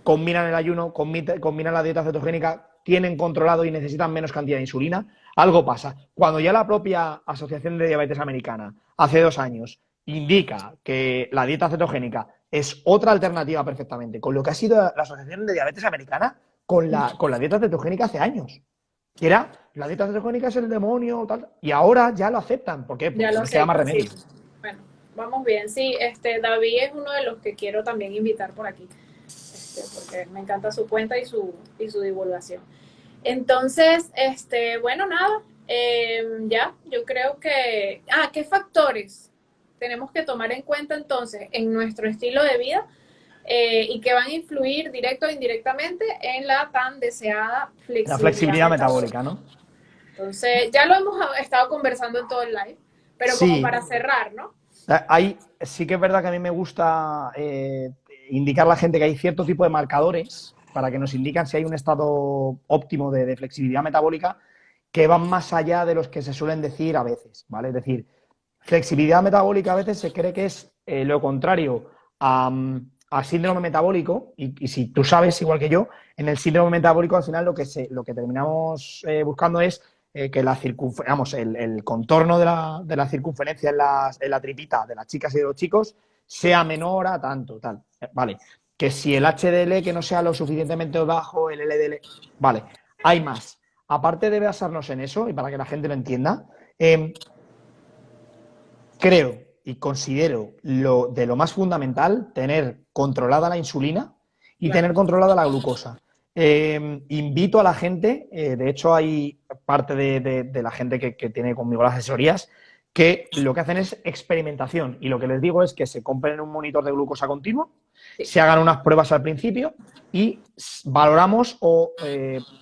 combinan el ayuno, combinan la dieta cetogénica, tienen controlado y necesitan menos cantidad de insulina, algo pasa. Cuando ya la propia Asociación de Diabetes Americana, hace 2 años, indica que la dieta cetogénica es otra alternativa perfectamente, con lo que ha sido la Asociación de Diabetes Americana con la dieta cetogénica hace años, que era la dieta cetogénica es el demonio, tal, y ahora ya lo aceptan. ¿Por qué? Ya Porque no lo les queda más aceptan, sí. remedio. Bueno, vamos bien. Sí, David es uno de los que quiero también invitar por aquí, porque me encanta su cuenta y su divulgación. Entonces, bueno, nada, ya, yo creo que, ¿qué factores tenemos que tomar en cuenta entonces en nuestro estilo de vida y que van a influir directo o indirectamente en la tan deseada La flexibilidad flexibilidad metabólica? metabólica, ¿no? Entonces, ya lo hemos estado conversando en todo el live, pero como Sí, para cerrar, ¿no? sí que es verdad que a mí me gusta indicar a la gente que hay cierto tipo de marcadores para que nos indican si hay un estado óptimo de flexibilidad metabólica que van más allá de los que se suelen decir a veces, ¿vale? Es decir, flexibilidad metabólica a veces se cree que es lo contrario a síndrome metabólico y si tú sabes, igual que yo, en el síndrome metabólico al final lo que terminamos buscando es que vamos, el contorno de la circunferencia en la tripita de las chicas y de los chicos sea menor a tanto, tal. Vale. Que si el HDL que no sea lo suficientemente bajo, el LDL. Vale. Hay más. Aparte de basarnos en eso, y para que la gente lo entienda, creo y considero de lo más fundamental tener controlada la insulina y Claro. tener controlada la glucosa. Invito a la gente, de hecho hay parte de la gente que tiene conmigo las asesorías, que lo que hacen es experimentación y lo que les digo es que se compren un monitor de glucosa continuo, Sí. se hagan unas pruebas al principio y valoramos o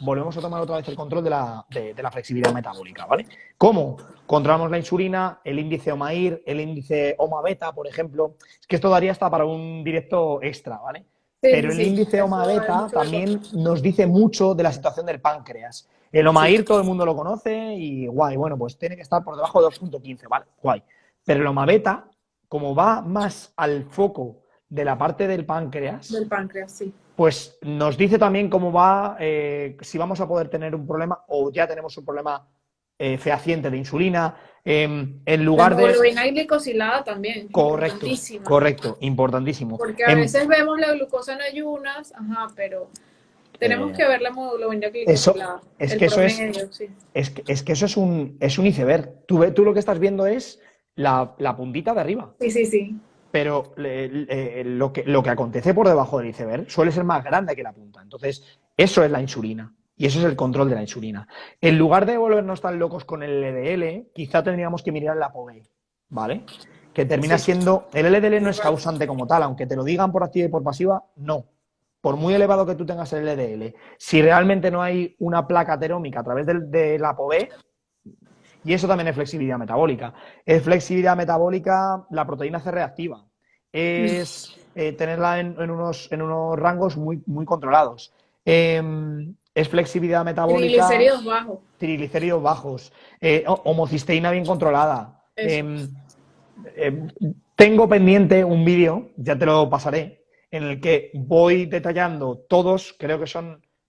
volvemos a tomar otra vez el control de la flexibilidad metabólica, ¿vale? ¿Cómo? Controlamos la insulina, el índice OMA-IR, el índice OMA-beta, por ejemplo. Es que esto daría hasta para un directo extra, ¿vale? Sí, sí, Pero el sí, índice eso hay OMA-beta mucho que contar. también nos dice mucho de la situación del páncreas. El Sí, OMA-IR todo el mundo lo conoce y guay, bueno, pues tiene que estar por debajo de 2,15, ¿vale? Guay. Pero el OMA-beta, como va más al foco de la parte del páncreas, del páncreas, sí. pues nos dice también cómo va, si vamos a poder tener un problema o ya tenemos un problema fehaciente de insulina. En La lugar de. hemoglobina glicosilada también, Correcto, importantísima. correcto, importantísimo. Porque a veces vemos la glucosa en ayunas, ajá, pero tenemos Eh, que ver la hemoglobina eso, glicosilada, es el que eso es, promedio, sí. es que eso es un iceberg. Tú lo que estás viendo es la puntita de arriba. Sí, sí, sí. Pero lo que acontece por debajo del iceberg suele ser más grande que la punta. Entonces, eso es la insulina y eso es el control de la insulina. En lugar de volvernos tan locos con el LDL, quizá tendríamos que mirar la ApoB, ¿vale? Que termina Sí, siendo, el LDL no es causante como tal, aunque te lo digan por activa y por pasiva, no. Por muy elevado que tú tengas el LDL, si realmente no hay una placa aterómica a través de la ApoB, y eso también es flexibilidad metabólica. Es flexibilidad metabólica, la proteína C reactiva. Es tenerla en unos rangos muy, muy controlados. Es flexibilidad metabólica, triglicéridos bajos. triglicéridos bajos, homocisteína bien controlada. Eso. Tengo pendiente un vídeo, ya te lo pasaré, en el que voy detallando todos, creo que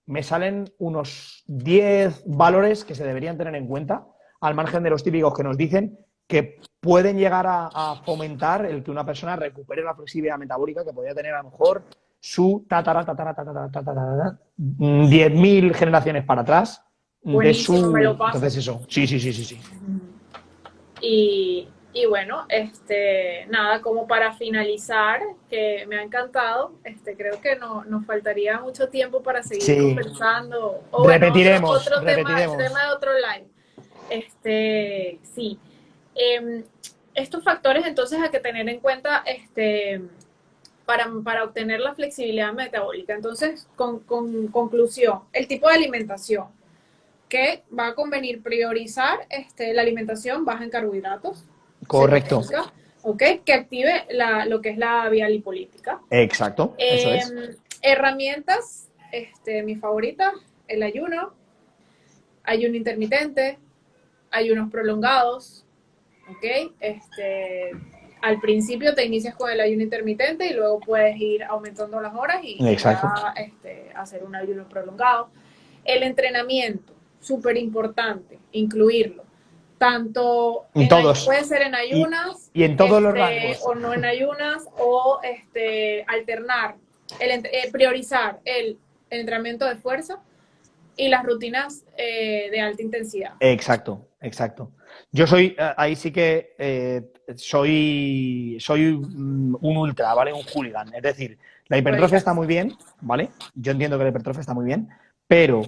me salen unos 10 valores que se deberían tener en cuenta, al margen de los típicos que nos dicen que pueden llegar a fomentar el que una persona recupere la flexibilidad metabólica que podría tener a lo mejor su 10.000 generaciones para atrás, de Buenísimo, me su... lo paso. Entonces eso, sí, sí, sí, sí, sí. Y bueno, nada, como para finalizar, que me ha encantado, creo que no, nos faltaría mucho tiempo para seguir Sí, conversando, o bueno, repetiremos, otro tema repetiremos. de otro live. Sí. Em, Estos factores entonces hay que tener en cuenta, para obtener la flexibilidad metabólica. Entonces, con conclusión, el tipo de alimentación que va a convenir priorizar la alimentación baja en carbohidratos, Correcto, cetogénica, ¿ok? Que active lo que es la vía lipolítica. exacto, eso es. Herramientas, mi favorita, el ayuno intermitente, ayunos prolongados, ¿ok? Al principio te inicias con el ayuno intermitente y luego puedes ir aumentando las horas y Exacto. ya hacer un ayuno prolongado. El entrenamiento, súper importante, incluirlo. Tanto Todos. puede ser en ayunas, Y en todos los rangos. o no en ayunas, o alternar, priorizar el entrenamiento de fuerza y las rutinas de alta intensidad. Exacto, exacto. Yo soy, ahí sí que soy un ultra, ¿vale? Un hooligan. Es decir, la hipertrofia está muy bien, ¿vale? Yo entiendo que la hipertrofia está muy bien, pero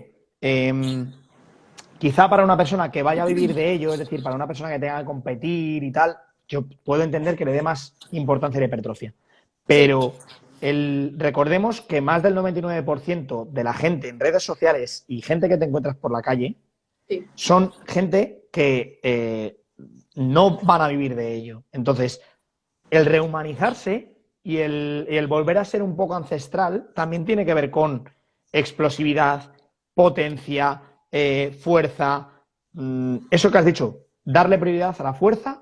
quizá para una persona que vaya a vivir de ello, es decir, para una persona que tenga que competir y tal, yo puedo entender que le dé más importancia a la hipertrofia. Sí, Pero recordemos que más del 99% de la gente en redes sociales y gente que te encuentras por la calle sí, son gente que no van a vivir de ello. Entonces, el rehumanizarse y el volver a ser un poco ancestral también tiene que ver con explosividad, potencia, fuerza. Eso que has dicho, darle prioridad a la fuerza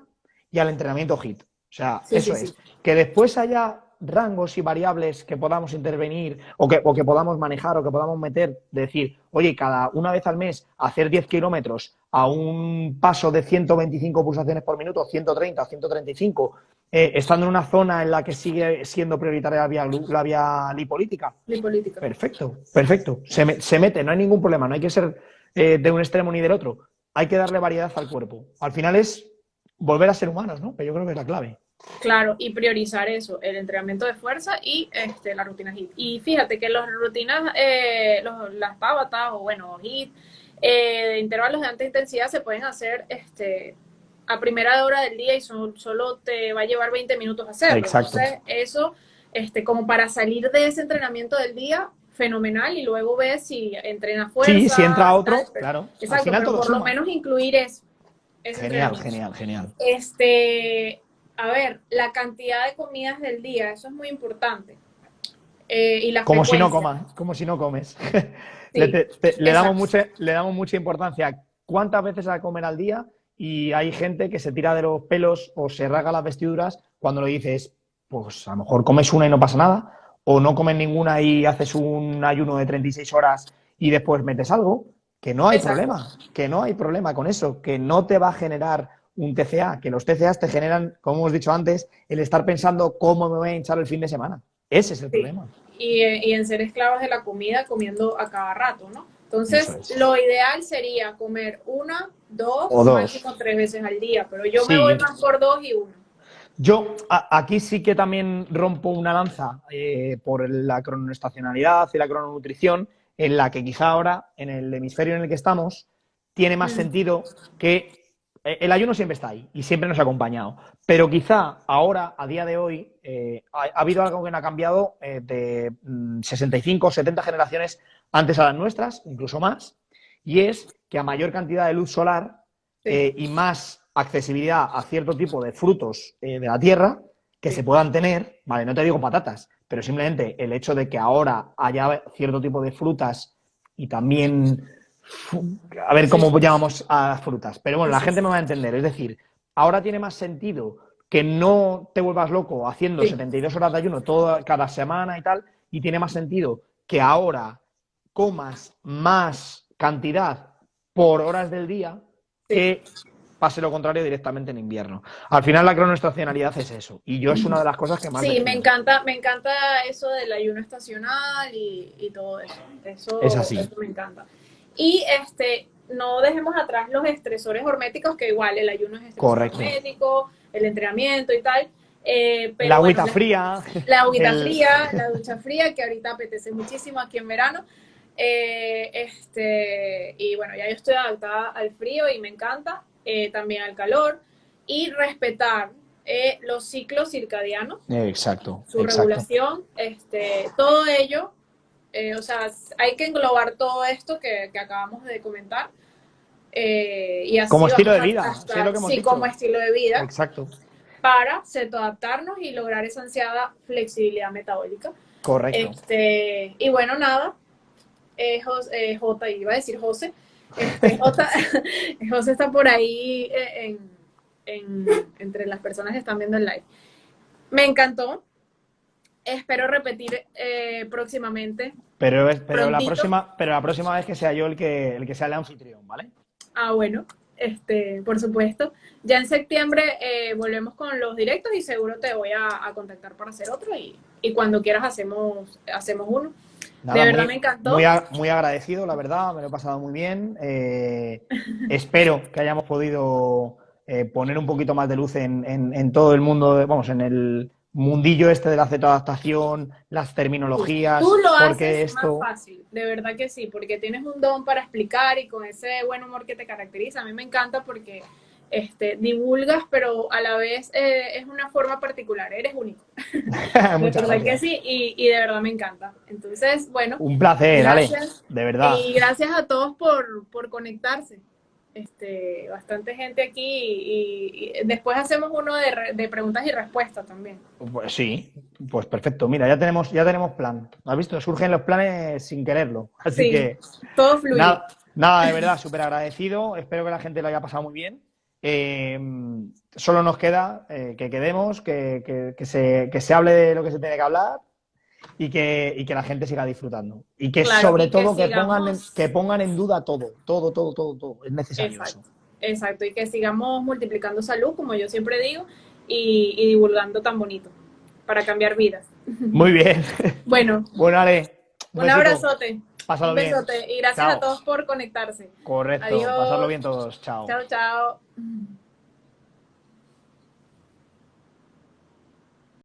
y al entrenamiento HIIT. O sea, sí, eso sí, sí. es. Que después haya rangos y variables que podamos intervenir o que podamos manejar o que podamos meter, de decir, oye, cada una vez al mes hacer 10 kilómetros a un paso de 125 pulsaciones por minuto, 130, 135, estando en una zona en la que sigue siendo prioritaria la vía lipolítica. Lipolítica. Perfecto, perfecto. Se mete, no hay ningún problema, no hay que ser de un extremo ni del otro. Hay que darle variedad al cuerpo. Al final es volver a ser humanos, ¿no? Que yo creo que es la clave. Claro, y priorizar eso, el entrenamiento de fuerza y la rutina HIIT. Y fíjate que las rutinas, las Tabata o bueno, HIIT, de intervalos de alta intensidad se pueden hacer a primera hora del día y solo te va a llevar 20 minutos hacerlo. Exacto. Entonces, eso, como para salir de ese entrenamiento del día, fenomenal, y luego ves si entrena Sí, fuerza, si entra tal, otro, claro. Al exacto, final pero todo por lo suma. menos incluir ese Genial, entrenamiento. genial, genial. A ver, la cantidad de comidas del día, eso es muy importante. Y la Como si no frecuencia. comas, como si no comes. Sí, exacto. Le damos mucha importancia. ¿Cuántas veces a comer al día? Y hay gente que se tira de los pelos o se rasga las vestiduras cuando le dices, pues a lo mejor comes una y no pasa nada, o no comes ninguna y haces un ayuno de 36 horas y después metes algo, Exacto. que no hay problema con eso, que no te va a generar un TCA, que los TCAs te generan, como hemos dicho antes, el estar pensando cómo me voy a hinchar el fin de semana. Ese es el Sí. problema. Y en ser esclavos de la comida, comiendo a cada rato, ¿no? Eso Entonces, es. lo ideal sería comer una, O dos, dos. máximo 3 veces al día, pero yo me voy Sí. más por 2 y 1. Yo aquí sí que también rompo una lanza por la cronoestacionalidad y la crononutrición, en la que quizá ahora, en el hemisferio en el que estamos, tiene más sentido que el ayuno siempre está ahí y siempre nos ha acompañado. Pero quizá ahora, a día de hoy, ha habido algo que no ha cambiado de 65 o 70 generaciones antes a las nuestras, incluso más, y es que a mayor cantidad de luz solar Sí, y más accesibilidad a cierto tipo de frutos de la tierra que se sí, puedan tener, vale, no te digo patatas, pero simplemente el hecho de que ahora haya cierto tipo de frutas y también, a ver sí, cómo llamamos a las frutas, pero bueno, sí, la sí, gente me va a entender, es decir, ahora tiene más sentido que no te vuelvas loco haciendo sí, 72 horas de ayuno cada semana y tal, y tiene más sentido que ahora comas más cantidad por horas del día sí. que pase lo contrario directamente en invierno. Al final la cronoestacionalidad es eso. Y yo es una de las cosas que más Sí, defiendo. me encanta eso del ayuno estacional y todo eso. Es Eso así. me encanta. Y no dejemos atrás los estresores horméticos, que igual el ayuno es estresor Correcto. hormético, el entrenamiento y tal. Pero La bueno, agüita fría. la agüita el- fría, la ducha fría, que ahorita apetece muchísimo aquí en verano. Y bueno, ya yo estoy adaptada al frío y me encanta, también al calor, y respetar los ciclos circadianos, Exacto, su exacto. regulación, todo ello, o sea, hay que englobar todo esto que acabamos de comentar, y así Como estilo vamos de vida, sí es lo estar, que hemos sí, como dicho. estilo de vida, Exacto, para adaptarnos y lograr esa ansiada flexibilidad metabólica. correcto. Y bueno, nada, Jota, iba a decir José, Jota, José está por ahí, entre las personas que están viendo el live. Me encantó, espero repetir próximamente, Pero prontito. la próxima vez que sea yo el que sea el anfitrión, ¿vale? Ah, bueno, por supuesto. Ya en septiembre volvemos con los directos y seguro te voy a contactar para hacer otro y cuando quieras hacemos uno. De Nada, verdad me encantó. muy agradecido, la verdad, me lo he pasado muy bien. Espero que hayamos podido poner un poquito más de luz en todo el mundo, vamos, en el mundillo este de la cetoadaptación, las Tú terminologías, lo porque haces más esto... fácil, de verdad que sí, porque tienes un don para explicar y con ese buen humor que te caracteriza. A mí me encanta porque divulgas, pero a la vez es una forma particular, eres único. De Muchas verdad que gracias. sí, y de verdad me encanta. Entonces, bueno, Un placer, Ale, gracias. de verdad. Y gracias a todos por conectarse. Bastante gente aquí y después hacemos uno de preguntas y respuestas también. Pues sí, pues perfecto. Mira, ya tenemos plan. ¿Has visto? Surgen los planes sin quererlo. Así Sí, que todo fluye. nada, de verdad, súper agradecido. Espero que la gente lo haya pasado muy bien. Eh, Solo nos queda que quedemos, que se hable de lo que se tiene que hablar y que la gente siga disfrutando. Y que Claro, sobre y que todo que sigamos, pongan en duda todo, todo, todo, todo, todo. Es necesario eso. exacto, exacto, y que sigamos multiplicando salud, como yo siempre digo, y divulgando tan bonito, para cambiar vidas. Muy bien. Bueno, Bueno, Ale, un un besico. abrazote, un Pásalo bien. besote, y gracias a Chao. todos por conectarse. Correcto. Pasarlo Adiós, bien todos. Chao. chao, chao.